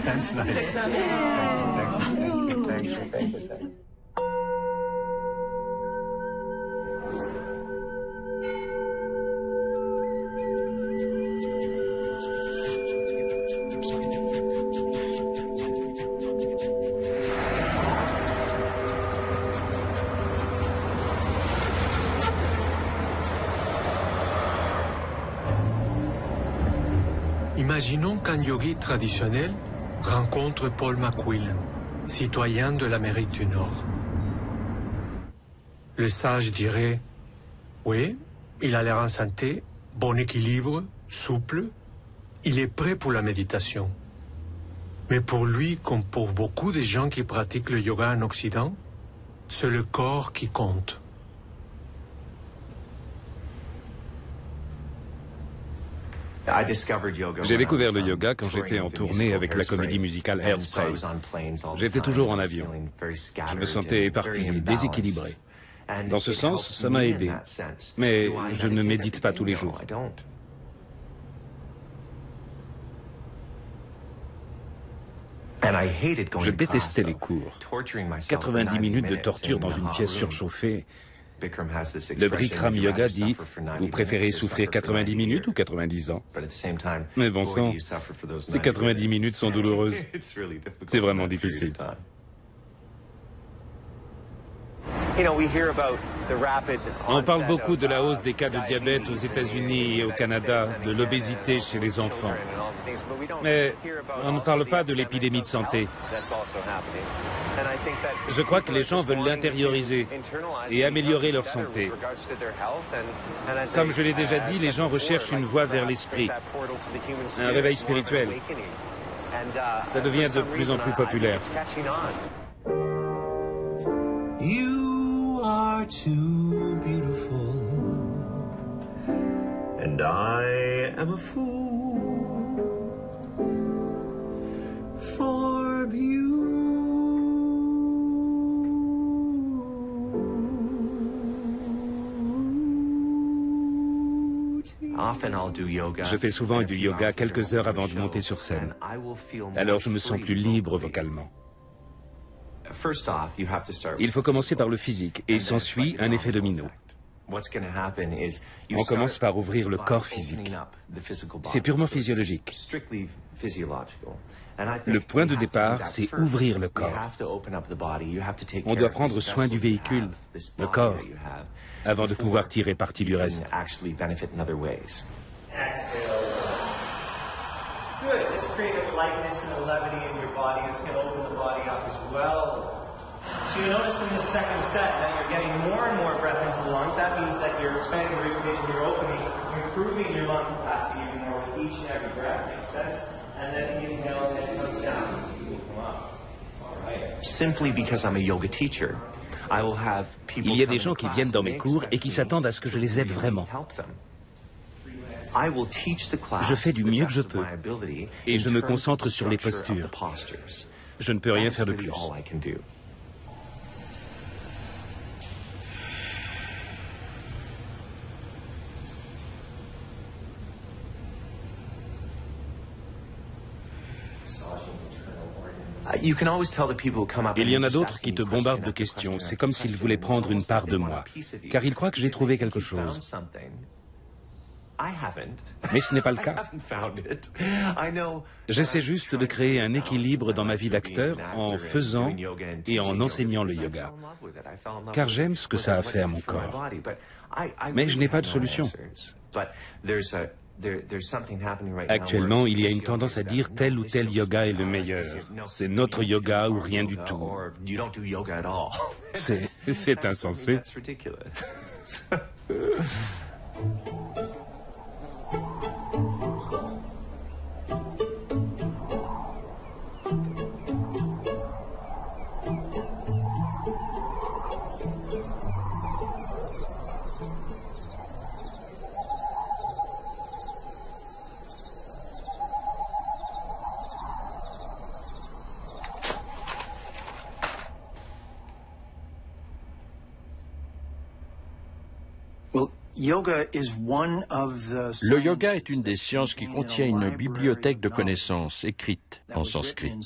Thanks, Thank you. Thank you. Thank you.
Imaginons qu'un yogi traditionnel rencontre Paul McQuillan, citoyen de l'Amérique du Nord. Le sage dirait, oui, il a l'air en santé, bon équilibre, souple, il est prêt pour la méditation. Mais pour lui, comme pour beaucoup de gens qui pratiquent le yoga en Occident, c'est le corps qui compte.
J'ai découvert le yoga quand j'étais en tournée avec la comédie musicale Hairspray. J'étais toujours en avion. Je me sentais éparpillé, déséquilibré. Dans ce sens, ça m'a aidé. Mais je ne médite pas tous les jours. Je détestais les cours. 90 minutes de torture dans une pièce surchauffée. Le Bikram Yoga dit, vous préférez souffrir 90 minutes ou 90 ans? Mais bon sang, ces 90 minutes sont douloureuses. C'est vraiment difficile. On parle beaucoup de la hausse des cas de diabète aux États-Unis et au Canada, de l'obésité chez les enfants. Mais on ne parle pas de l'épidémie de santé. Je crois que les gens veulent l'intérioriser et améliorer leur santé. Comme je l'ai déjà dit, les gens recherchent une voie vers l'esprit, un réveil spirituel. Ça devient de plus en plus populaire. You are too beautiful, and I am a fool for you. Je fais souvent du yoga quelques heures avant de monter sur scène. Alors je me sens plus libre vocalement. Il faut commencer par le physique et s'ensuit un effet domino. On commence par ouvrir le corps physique. C'est purement physiologique. Le point de départ, c'est ouvrir le corps. On doit prendre soin du véhicule, le corps, avant de pouvoir tirer parti du reste.
Good. Just create a lightness and a levity in your body. It's going to open the body up as well. So you notice in the second set that you're getting more and more breath into the lungs. That means that you're expanding the ramification, you're opening, you're improving your lung capacity even more with each and every breath. Makes sense? And then you inhale and it comes down. You come up. All right. Simply because I'm a yoga teacher, I will have people.
Il y a des gens qui viennent dans mes cours et qui s'attendent à ce que je les aide vraiment. Je fais du mieux que je peux et je me concentre sur les postures. Je ne peux rien faire de plus. Il y en a d'autres qui te bombardent de questions. C'est comme s'ils voulaient prendre une part de moi, car ils croient que j'ai trouvé quelque chose. Mais ce n'est pas le cas. J'essaie juste de créer un équilibre dans ma vie d'acteur en faisant et en enseignant le yoga. Car j'aime ce que ça a fait à mon corps. Mais je n'ai pas de solution. Actuellement, il y a une tendance à dire tel ou tel yoga est le meilleur. C'est notre yoga ou rien du tout. C'est insensé.
Le yoga est une des sciences qui contient une bibliothèque de connaissances écrites en sanskrit.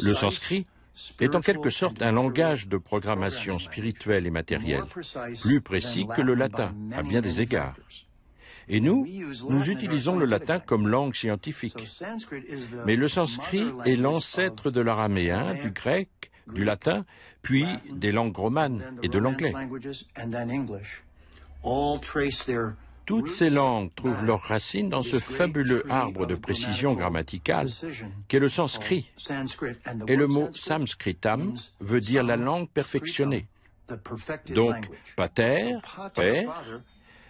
Le sanskrit est en quelque sorte un langage de programmation spirituelle et matérielle, plus précis que le latin, à bien des égards. Et nous utilisons le latin comme langue scientifique. Mais le sanskrit est l'ancêtre de l'araméen, du grec, du latin, puis des langues romanes et de l'anglais. Toutes ces langues trouvent leurs racines dans ce fabuleux arbre de précision grammaticale qu'est le sanskrit. Et le mot sanskritam veut dire la langue perfectionnée. Donc, pater, père,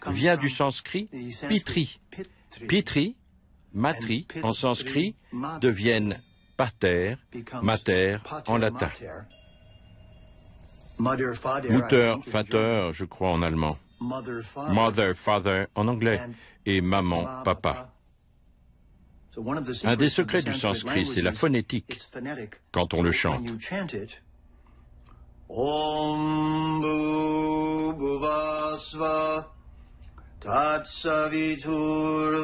vient du sanskrit pitri. Pitri, matri, en sanskrit, deviennent pater, mater en latin. Mutter, Vater, je crois en allemand. Mother, father en anglais. Et maman, papa. Un des secrets du sanskrit, c'est la phonétique, quand on le chante. Om bhuvasva tatsavitur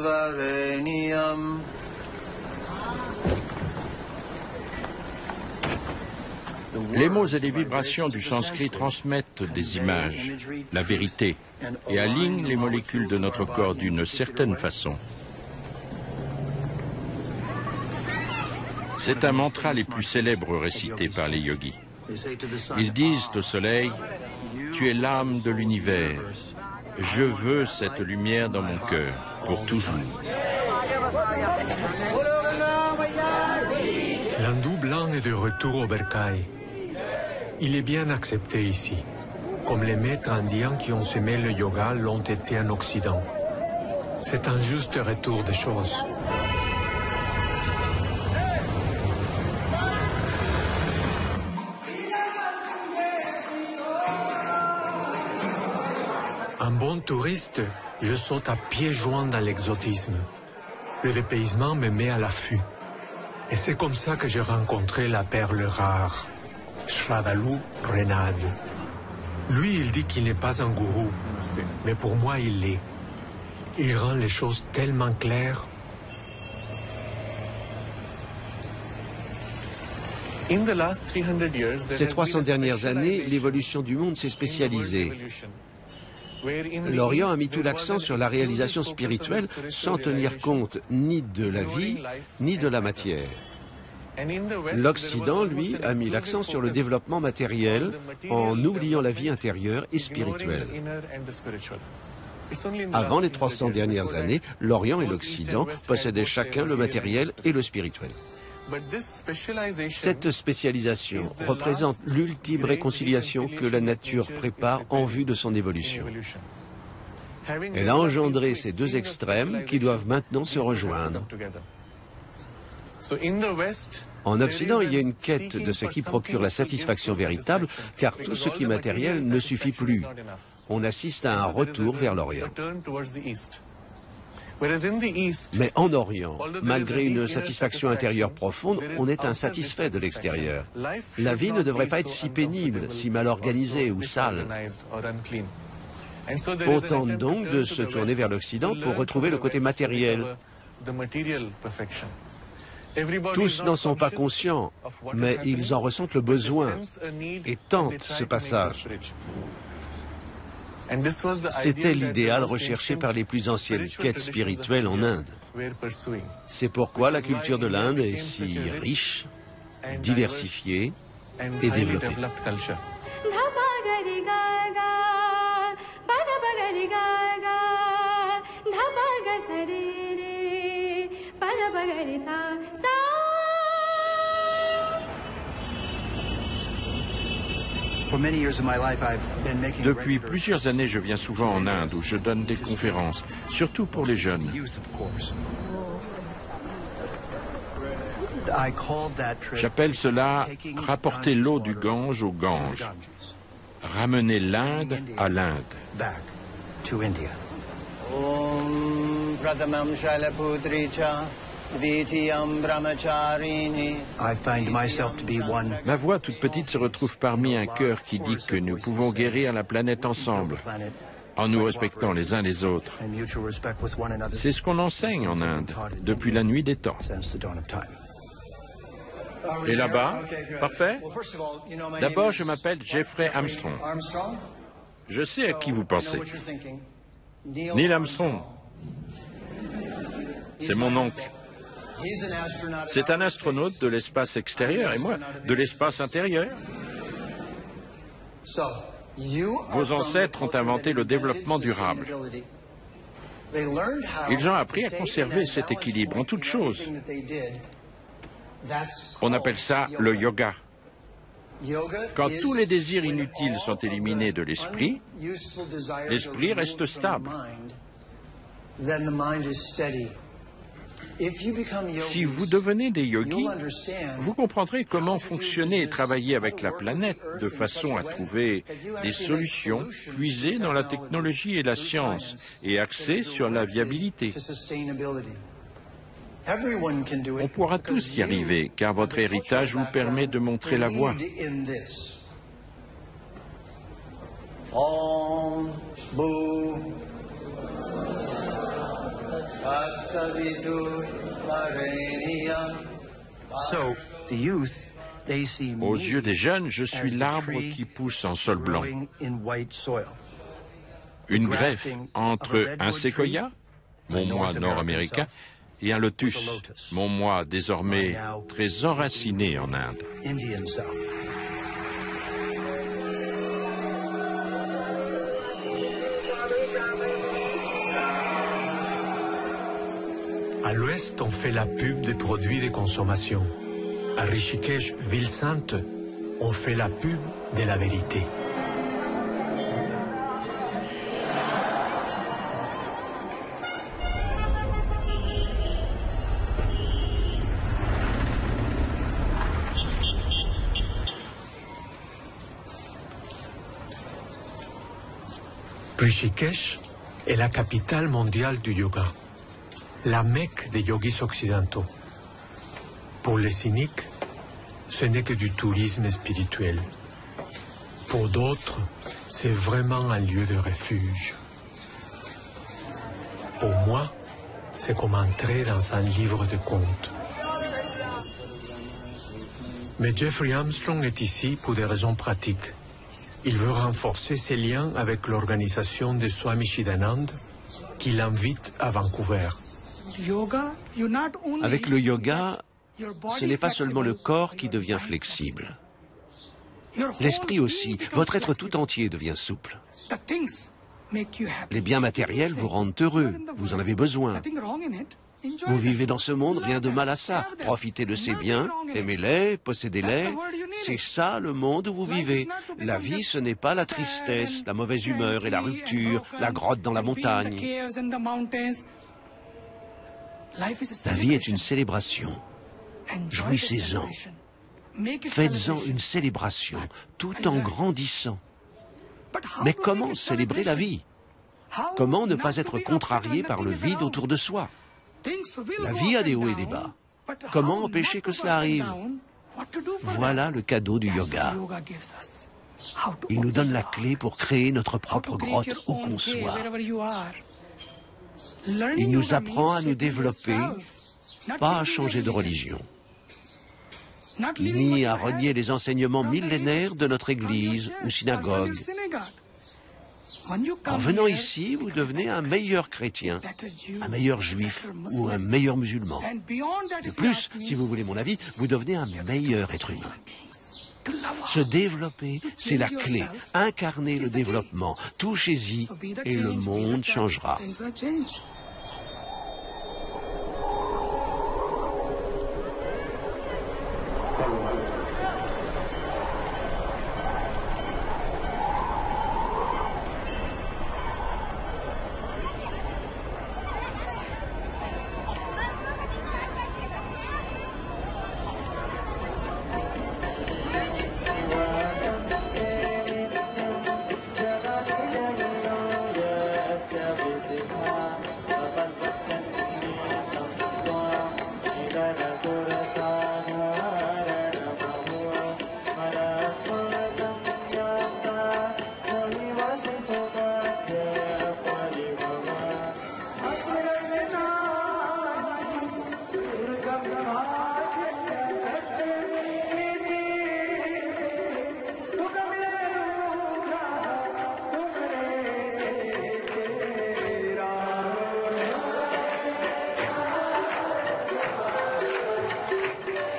vareniyam. Les mots et les vibrations du sanskrit transmettent des images, la vérité, et alignent les molécules de notre corps d'une certaine façon. C'est un mantra les plus célèbres récités par les yogis. Ils disent au soleil, « Tu es l'âme de l'univers. Je veux cette lumière dans mon cœur, pour toujours. »
L'hindou blanc est de retour au bercail. Il est bien accepté ici, comme les maîtres indiens qui ont semé le yoga l'ont été en Occident. C'est un juste retour des choses. Un bon touriste, je saute à pieds joints dans l'exotisme. Le dépaysement me met à l'affût. Et c'est comme ça que j'ai rencontré la perle rare, Shravadru Prenad. Lui, il dit qu'il n'est pas un gourou, mais pour moi, il l'est. Il rend les choses tellement claires.
Ces 300 dernières années, l'évolution du monde s'est spécialisée. L'Orient a mis tout l'accent sur la réalisation spirituelle sans tenir compte ni de la vie, ni de la matière. L'Occident, lui, a mis l'accent sur le développement matériel en oubliant la vie intérieure et spirituelle. Avant les 300 dernières années, l'Orient et l'Occident possédaient chacun le matériel et le spirituel. Cette spécialisation représente l'ultime réconciliation que la nature prépare en vue de son évolution. Elle a engendré ces deux extrêmes qui doivent maintenant se rejoindre. En Occident, il y a une quête de ce qui procure la satisfaction véritable, car tout ce qui est matériel ne suffit plus. On assiste à un retour vers l'Orient. Mais en Orient, malgré une satisfaction intérieure profonde, on est insatisfait de l'extérieur. La vie ne devrait pas être si pénible, si mal organisée ou sale. On tente donc de se tourner vers l'Occident pour retrouver le côté matériel. Tous n'en sont pas conscients, mais ils en ressentent le besoin et tentent ce passage. C'était l'idéal recherché par les plus anciennes quêtes spirituelles en Inde. C'est pourquoi la culture de l'Inde est si riche, diversifiée et développée.
Depuis plusieurs années, je viens souvent en Inde où je donne des conférences, surtout pour les jeunes. J'appelle cela « rapporter l'eau du Gange au Gange », ramener l'Inde à l'Inde. Ma voix toute petite se retrouve parmi un chœur qui dit que nous pouvons guérir la planète ensemble, en nous respectant les uns les autres. C'est ce qu'on enseigne en Inde, depuis la nuit des temps. Et là-bas, parfait. D'abord, je m'appelle Jeffrey Armstrong. Je sais à qui vous pensez. Neil Armstrong. C'est mon oncle. C'est un astronaute de l'espace extérieur et moi, de l'espace intérieur. Vos ancêtres ont inventé le développement durable. Ils ont appris à conserver cet équilibre en toutes choses. On appelle ça le yoga. Quand tous les désirs inutiles sont éliminés de l'esprit, l'esprit reste stable. Si vous devenez des yogis, vous comprendrez comment fonctionner et travailler avec la planète de façon à trouver des solutions puisées dans la technologie et la science et axées sur la viabilité. On pourra tous y arriver car votre héritage vous permet de montrer la voie. Aux yeux des jeunes, je suis l'arbre qui pousse en sol blanc. Une greffe entre un séquoia, mon moi nord-américain, et un lotus, mon moi désormais très enraciné en Inde.
À l'ouest, on fait la pub des produits de consommation. À Rishikesh, ville sainte, on fait la pub de la vérité. Rishikesh est la capitale mondiale du yoga, la Mecque des yogis occidentaux. Pour les cyniques, ce n'est que du tourisme spirituel. Pour d'autres, c'est vraiment un lieu de refuge. Pour moi, c'est comme entrer dans un livre de contes. Mais Jeffrey Armstrong est ici pour des raisons pratiques. Il veut renforcer ses liens avec l'organisation de Swami Chidanand, qui l'invite à Vancouver.
Avec le yoga, ce n'est pas seulement le corps qui devient flexible. L'esprit aussi, votre être tout entier devient souple. Les biens matériels vous rendent heureux, vous en avez besoin. Vous vivez dans ce monde, rien de mal à ça. Profitez de ces biens, aimez-les, possédez-les. C'est ça le monde où vous vivez. La vie, ce n'est pas la tristesse, la mauvaise humeur et la rupture, la grotte dans la montagne. La vie est une célébration. Jouissez-en. Faites-en une célébration, tout en grandissant. Mais comment célébrer la vie? Comment ne pas être contrarié par le vide autour de soi? La vie a des hauts et des bas. Comment empêcher que cela arrive? Voilà le cadeau du yoga. Il nous donne la clé pour créer notre propre grotte où qu'on soit. Il nous apprend à nous développer, pas à changer de religion, ni à renier les enseignements millénaires de notre église ou synagogue. En venant ici, vous devenez un meilleur chrétien, un meilleur juif ou un meilleur musulman. De plus, si vous voulez mon avis, vous devenez un meilleur être humain. Se développer, c'est la clé. Incarner le développement. Touchez-y et le monde changera.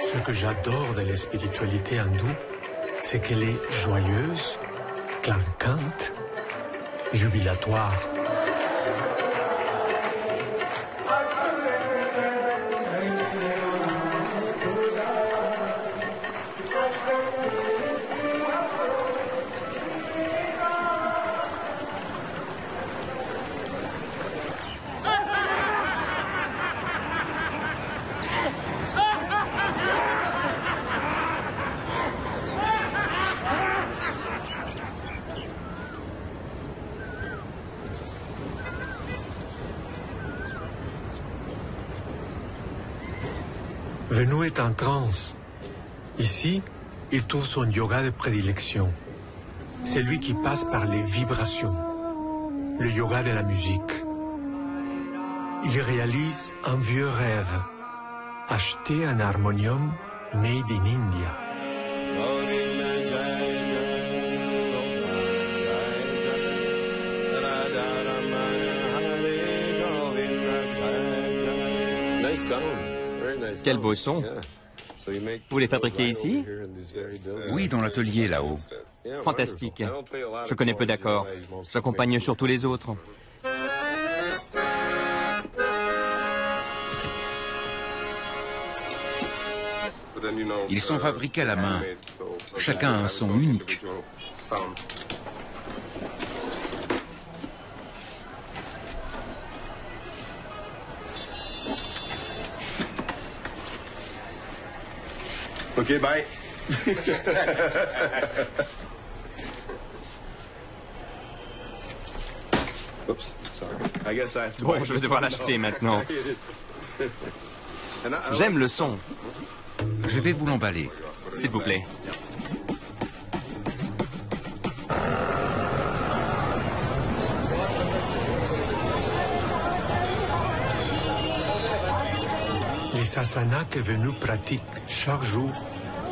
Ce que j'adore de la spiritualité hindoue, c'est qu'elle est joyeuse, clinquante, jubilatoire. Venu est en transe. Ici, il trouve son yoga de prédilection. C'est lui qui passe par les vibrations, le yoga de la musique. Il réalise un vieux rêve, acheter un harmonium made in India.
Quel beau son. Vous les fabriquez ici?
Oui, dans l'atelier là-haut.
Fantastique. Je connais peu d'accords. J'accompagne surtout les autres.
Ils sont fabriqués à la main. Chacun a un son unique.
OK, bye. Oops, sorry. I guess I have to
Bon, je vais devoir l'acheter maintenant. J'aime le son.
Je vais vous l'emballer.
S'il vous plaît.
Les asanas que Venu pratique chaque jour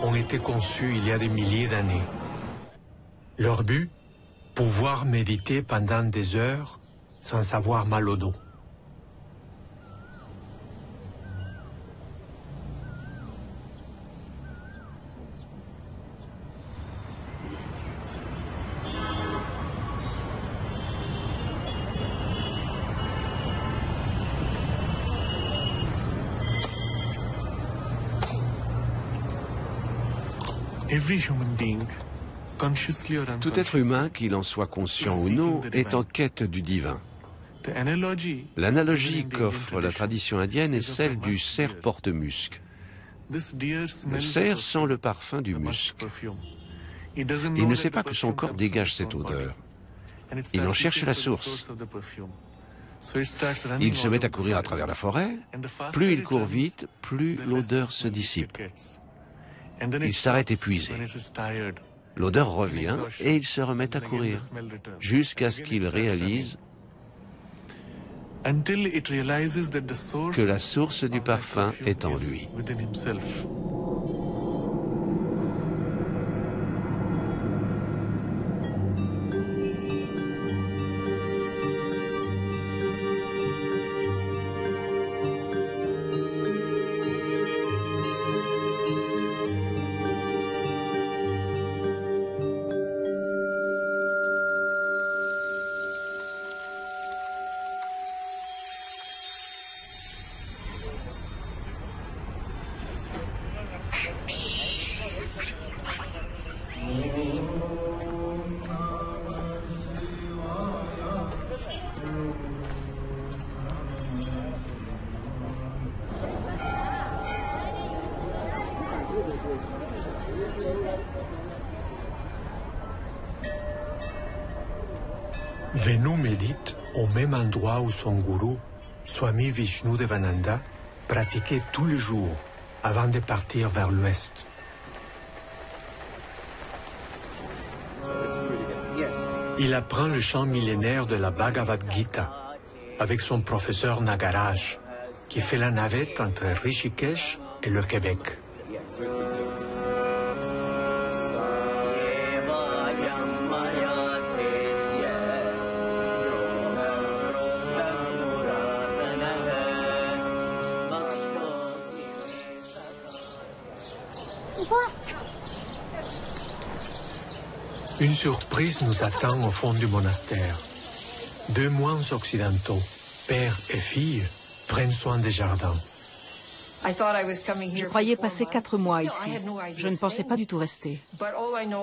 ont été conçus il y a des milliers d'années. Leur but, pouvoir méditer pendant des heures sans avoir mal au dos.
Tout être humain, qu'il en soit conscient ou non, est en quête du divin. L'analogie qu'offre la tradition indienne est celle du cerf porte-musc. Le cerf sent le parfum du musc. Il ne sait pas que son corps dégage cette odeur. Il en cherche la source. Il se met à courir à travers la forêt. Plus il court vite, plus l'odeur se dissipe. Il s'arrête épuisé. L'odeur revient et il se remet à courir jusqu'à ce qu'il réalise que la source du parfum est en lui.
Venu médite au même endroit où son gourou, Swami Vishnudevananda, pratiquait tous les jours avant de partir vers l'ouest. Il apprend le chant millénaire de la Bhagavad Gita avec son professeur Nagaraj, qui fait la navette entre Rishikesh et le Québec. Une surprise nous attend au fond du monastère. Deux moines occidentaux, père et fille, prennent soin des jardins.
Je croyais passer 4 mois ici. Je ne pensais pas du tout rester.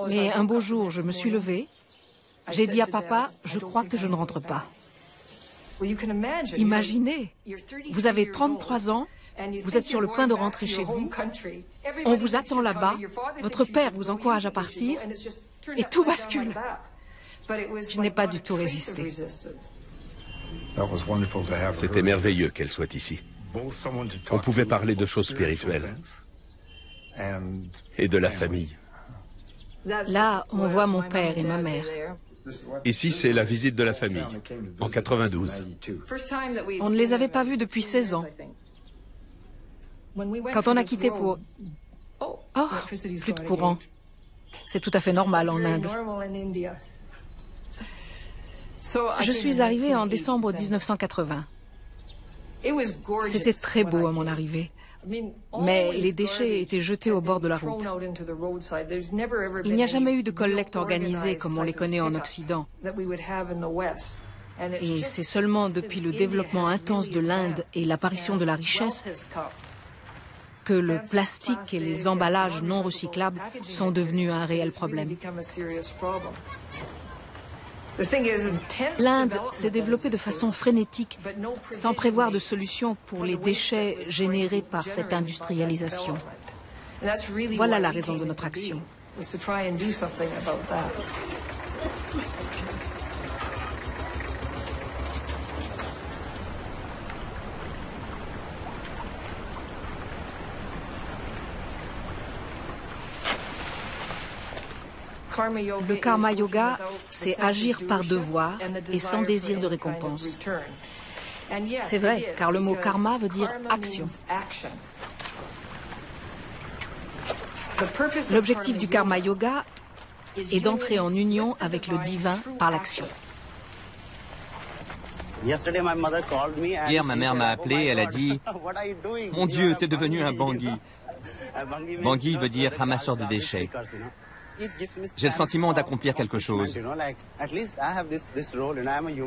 Mais un beau jour, je me suis levée. J'ai dit à papa, je crois que je ne rentre pas. Imaginez, vous avez 33 ans, vous êtes sur le point de rentrer chez vous, on vous attend là-bas, votre père vous encourage à partir, et tout bascule. Je n'ai pas du tout résisté.
C'était merveilleux qu'elle soit ici. On pouvait parler de choses spirituelles et de la famille.
Là, on voit mon père et ma mère.
Ici, c'est la visite de la famille, en 92.
On ne les avait pas vus depuis 16 ans. Quand on a quitté pour... Oh, plus de courant. C'est tout à fait normal en Inde. Je suis arrivée en décembre 1980. C'était très beau à mon arrivée. Mais les déchets étaient jetés au bord de la route. Il n'y a jamais eu de collecte organisée comme on les connaît en Occident. Et c'est seulement depuis le développement intense de l'Inde et l'apparition de la richesse que le plastique et les emballages non recyclables sont devenus un réel problème. L'Inde s'est développée de façon frénétique, sans prévoir de solution pour les déchets générés par cette industrialisation. Voilà la raison de notre action. Le karma yoga, c'est agir par devoir et sans désir de récompense. C'est vrai, car le mot karma veut dire action. L'objectif du karma yoga est d'entrer en union avec le divin par l'action.
Hier, ma mère m'a appelé, elle a dit « Mon Dieu, t'es devenu un bangui ». Bangui veut dire ramasseur de déchets. J'ai le sentiment d'accomplir quelque chose.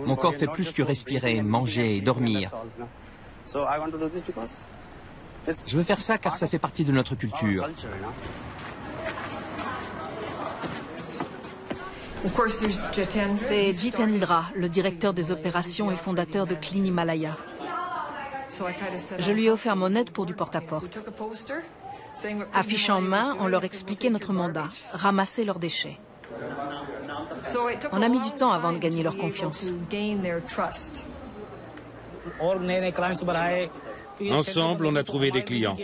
Mon corps fait plus que respirer, manger, dormir. Je veux faire ça car ça fait partie de notre culture.
C'est Jitendra, le directeur des opérations et fondateur de Clean Himalaya. Je lui ai offert mon aide pour du porte-à-porte. Affiche en main, on leur expliquait notre mandat, ramasser leurs déchets. On a mis du temps avant de gagner leur confiance.
Ensemble, on a trouvé des clients.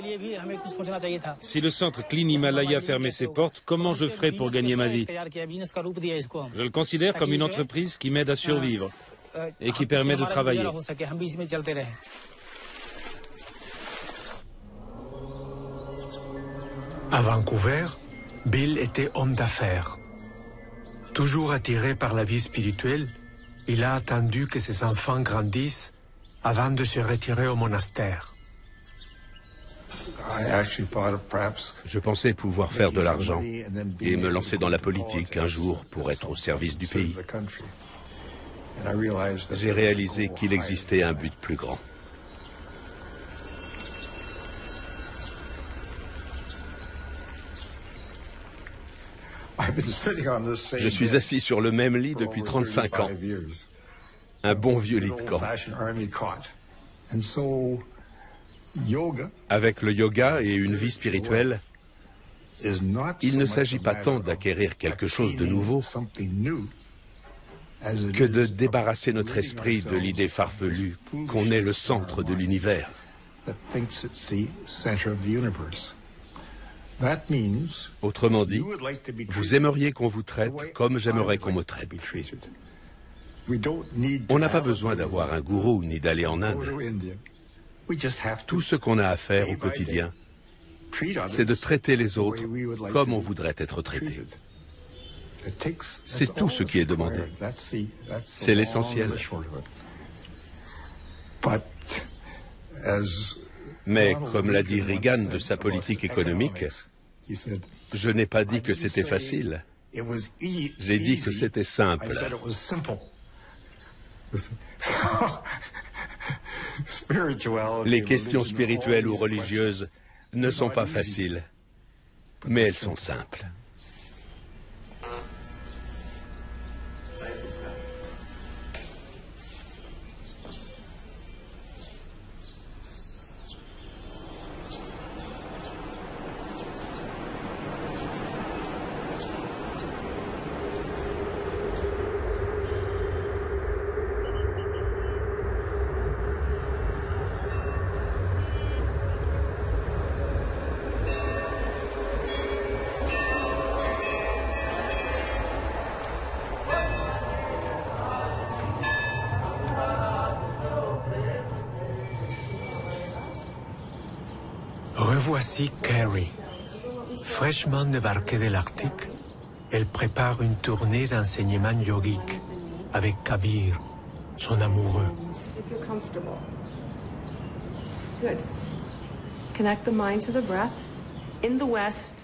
Si le centre Clean Himalaya fermait ses portes, comment je ferais pour gagner ma vie? Je le considère comme une entreprise qui m'aide à survivre et qui permet de travailler.
À Vancouver, Bill était homme d'affaires. Toujours attiré par la vie spirituelle, il a attendu que ses enfants grandissent avant de se retirer au monastère.
Je pensais pouvoir faire de l'argent et me lancer dans la politique un jour pour être au service du pays. J'ai réalisé qu'il existait un but plus grand. Je suis assis sur le même lit depuis 35 ans. Un bon vieux lit de camp. Avec le yoga et une vie spirituelle, il ne s'agit pas tant d'acquérir quelque chose de nouveau que de débarrasser notre esprit de l'idée farfelue qu'on est le centre de l'univers. Autrement dit, vous aimeriez qu'on vous traite comme j'aimerais qu'on me traite. On n'a pas besoin d'avoir un gourou ni d'aller en Inde. Tout ce qu'on a à faire au quotidien, c'est de traiter les autres comme on voudrait être traité. C'est tout ce qui est demandé. C'est l'essentiel. Mais, comme l'a dit Reagan de sa politique économique, je n'ai pas dit que c'était facile. J'ai dit que c'était simple. Les questions spirituelles ou religieuses ne sont pas faciles, mais elles sont simples.
voici Carrie. Fraîchement débarquée de l'Arctique, elle prépare une tournée d'enseignement yogique avec Kabir, son amoureux.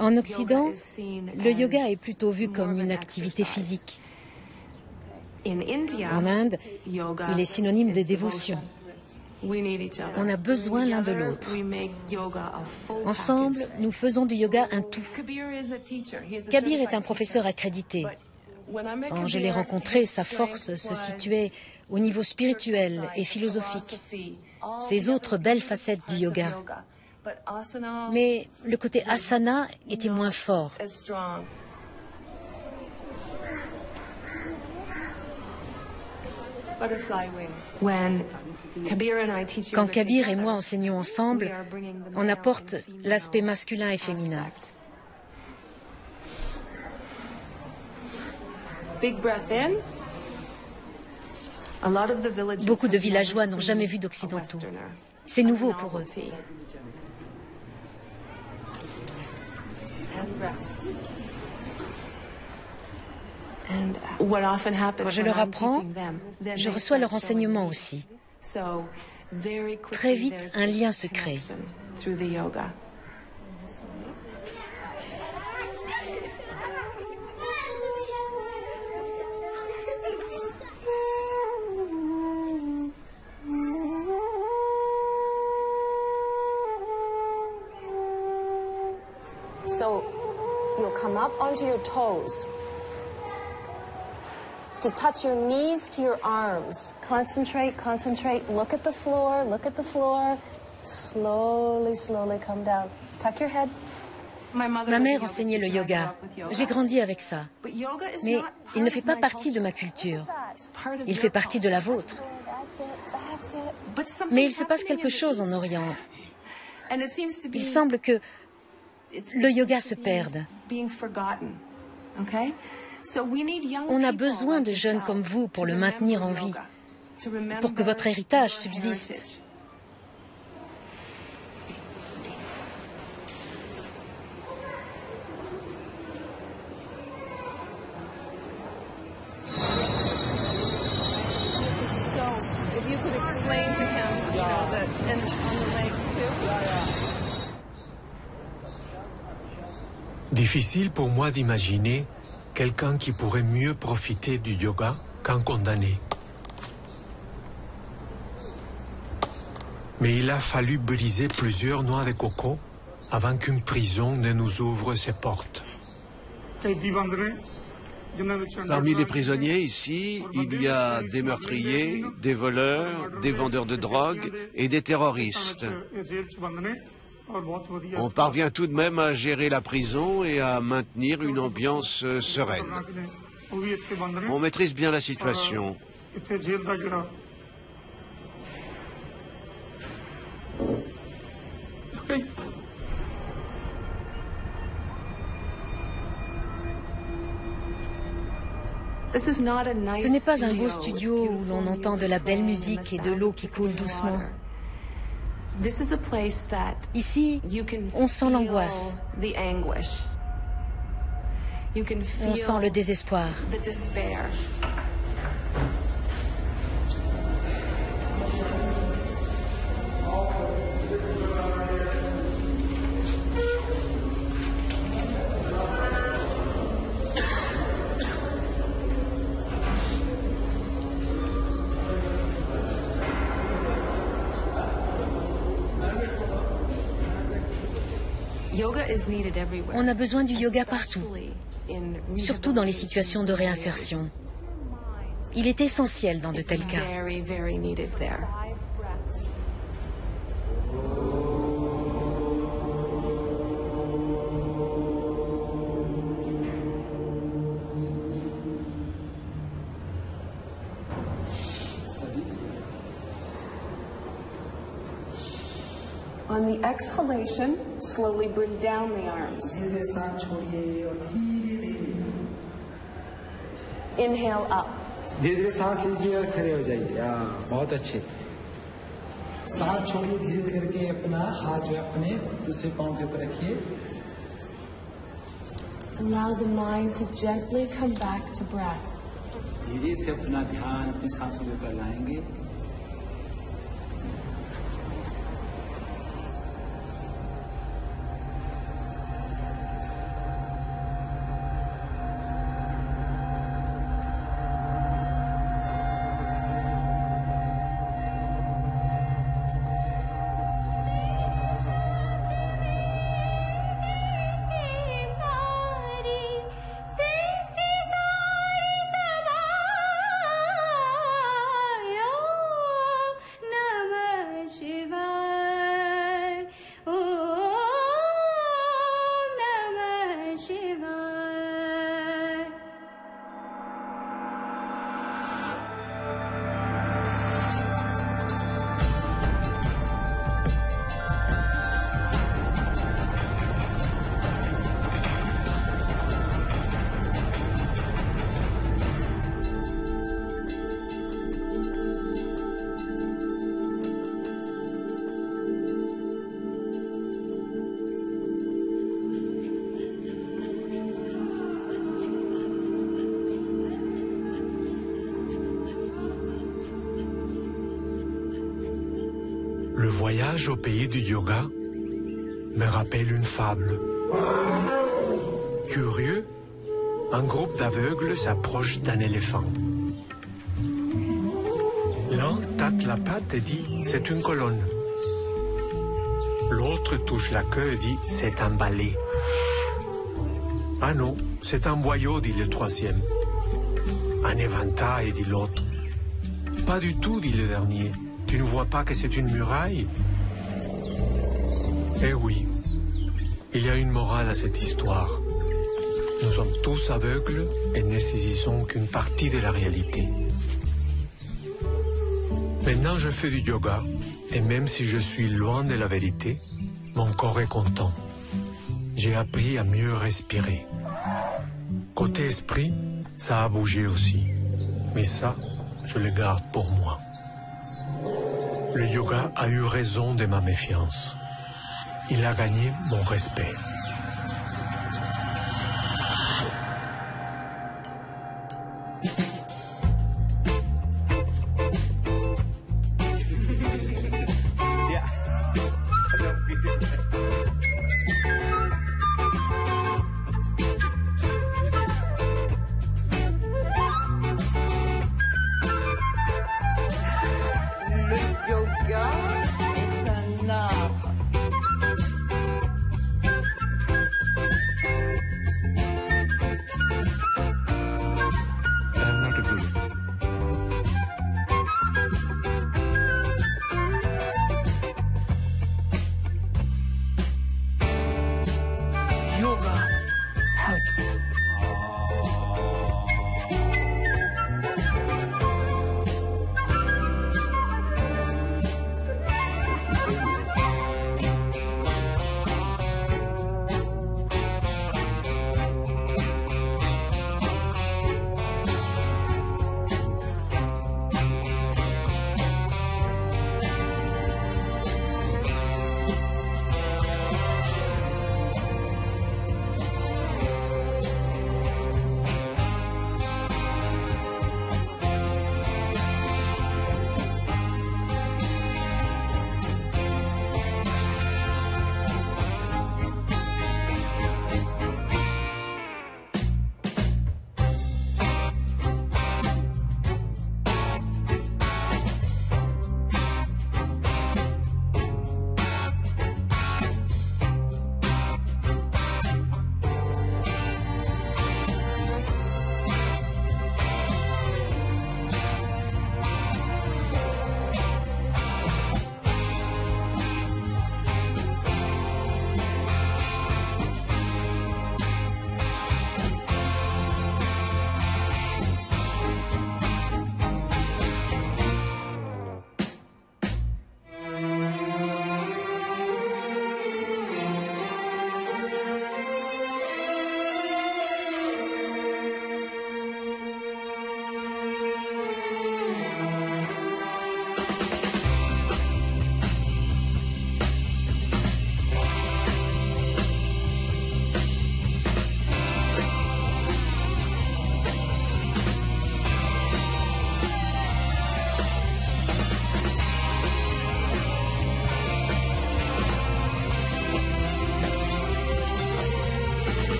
En Occident, le yoga est plutôt vu comme une activité physique. En Inde, il est synonyme de dévotion. On a besoin l'un de l'autre. Ensemble, nous faisons du yoga un tout. Kabir est un professeur accrédité. Quand je l'ai rencontré, sa force se situait au niveau spirituel et philosophique. Ses autres belles facettes du yoga. Mais le côté asana était moins fort. Quand Kabir et moi enseignons ensemble, on apporte l'aspect masculin et féminin. Beaucoup de villageois n'ont jamais vu d'occidentaux. C'est nouveau pour eux. Quand je leur apprends, je reçois leur enseignement aussi. Très vite, un lien se crée.
So you'll come up onto your toes. To touch your knees to your arms. Concentrate, concentrate. Look at the floor, look at the floor. Slowly, slowly come down. Tuck your head.
Ma mère enseignait le yoga. J'ai grandi avec ça. Mais il ne fait pas partie de ma culture. Il fait partie de la vôtre. Mais il se passe quelque chose en Orient. Il semble que le yoga se perde. On a besoin de jeunes comme vous pour le maintenir en vie, pour que votre héritage subsiste.
Difficile pour moi d'imaginer quelqu'un qui pourrait mieux profiter du yoga qu'un condamné. Mais il a fallu briser plusieurs noix de coco avant qu'une prison ne nous ouvre ses portes.
Parmi les prisonniers ici, il y a des meurtriers, des voleurs, des vendeurs de drogue et des terroristes. On parvient tout de même à gérer la prison et à maintenir une ambiance sereine. On maîtrise bien la situation.
Ce n'est pas un beau studio où l'on entend de la belle musique et de l'eau qui coule doucement. Ici, on sent l'angoisse. On sent le désespoir. On a besoin du yoga partout, surtout dans les situations de réinsertion. Il est essentiel dans de tels cas.
On the exhalation, slowly bring down the arms. Inhale up.
सांस छोड़िए धीरे करके अपना हाथ जो अपने दूसरे पांव के ऊपर रखिए.
Allow the mind to gently come back to breath.
धीरे से अपना ध्यान अपनी सांसों के ऊपर लाएंगे.
Le voyage au pays du yoga me rappelle une fable. Curieux, un groupe d'aveugles s'approche d'un éléphant. L'un tâte la patte et dit « c'est une colonne ». L'autre touche la queue et dit « c'est un balai ». « Ah non, c'est un boyau », dit le troisième. « Un éventail », dit l'autre. « Pas du tout », dit le dernier. « Tu ne vois pas que c'est une muraille ?» Eh oui, il y a une morale à cette histoire. Nous sommes tous aveugles et ne saisissons qu'une partie de la réalité. Maintenant, je fais du yoga, et même si je suis loin de la vérité, mon corps est content. J'ai appris à mieux respirer. Côté esprit, ça a bougé aussi. Mais ça, je le garde pour moi. Le yoga a eu raison de ma méfiance. Il a gagné mon respect.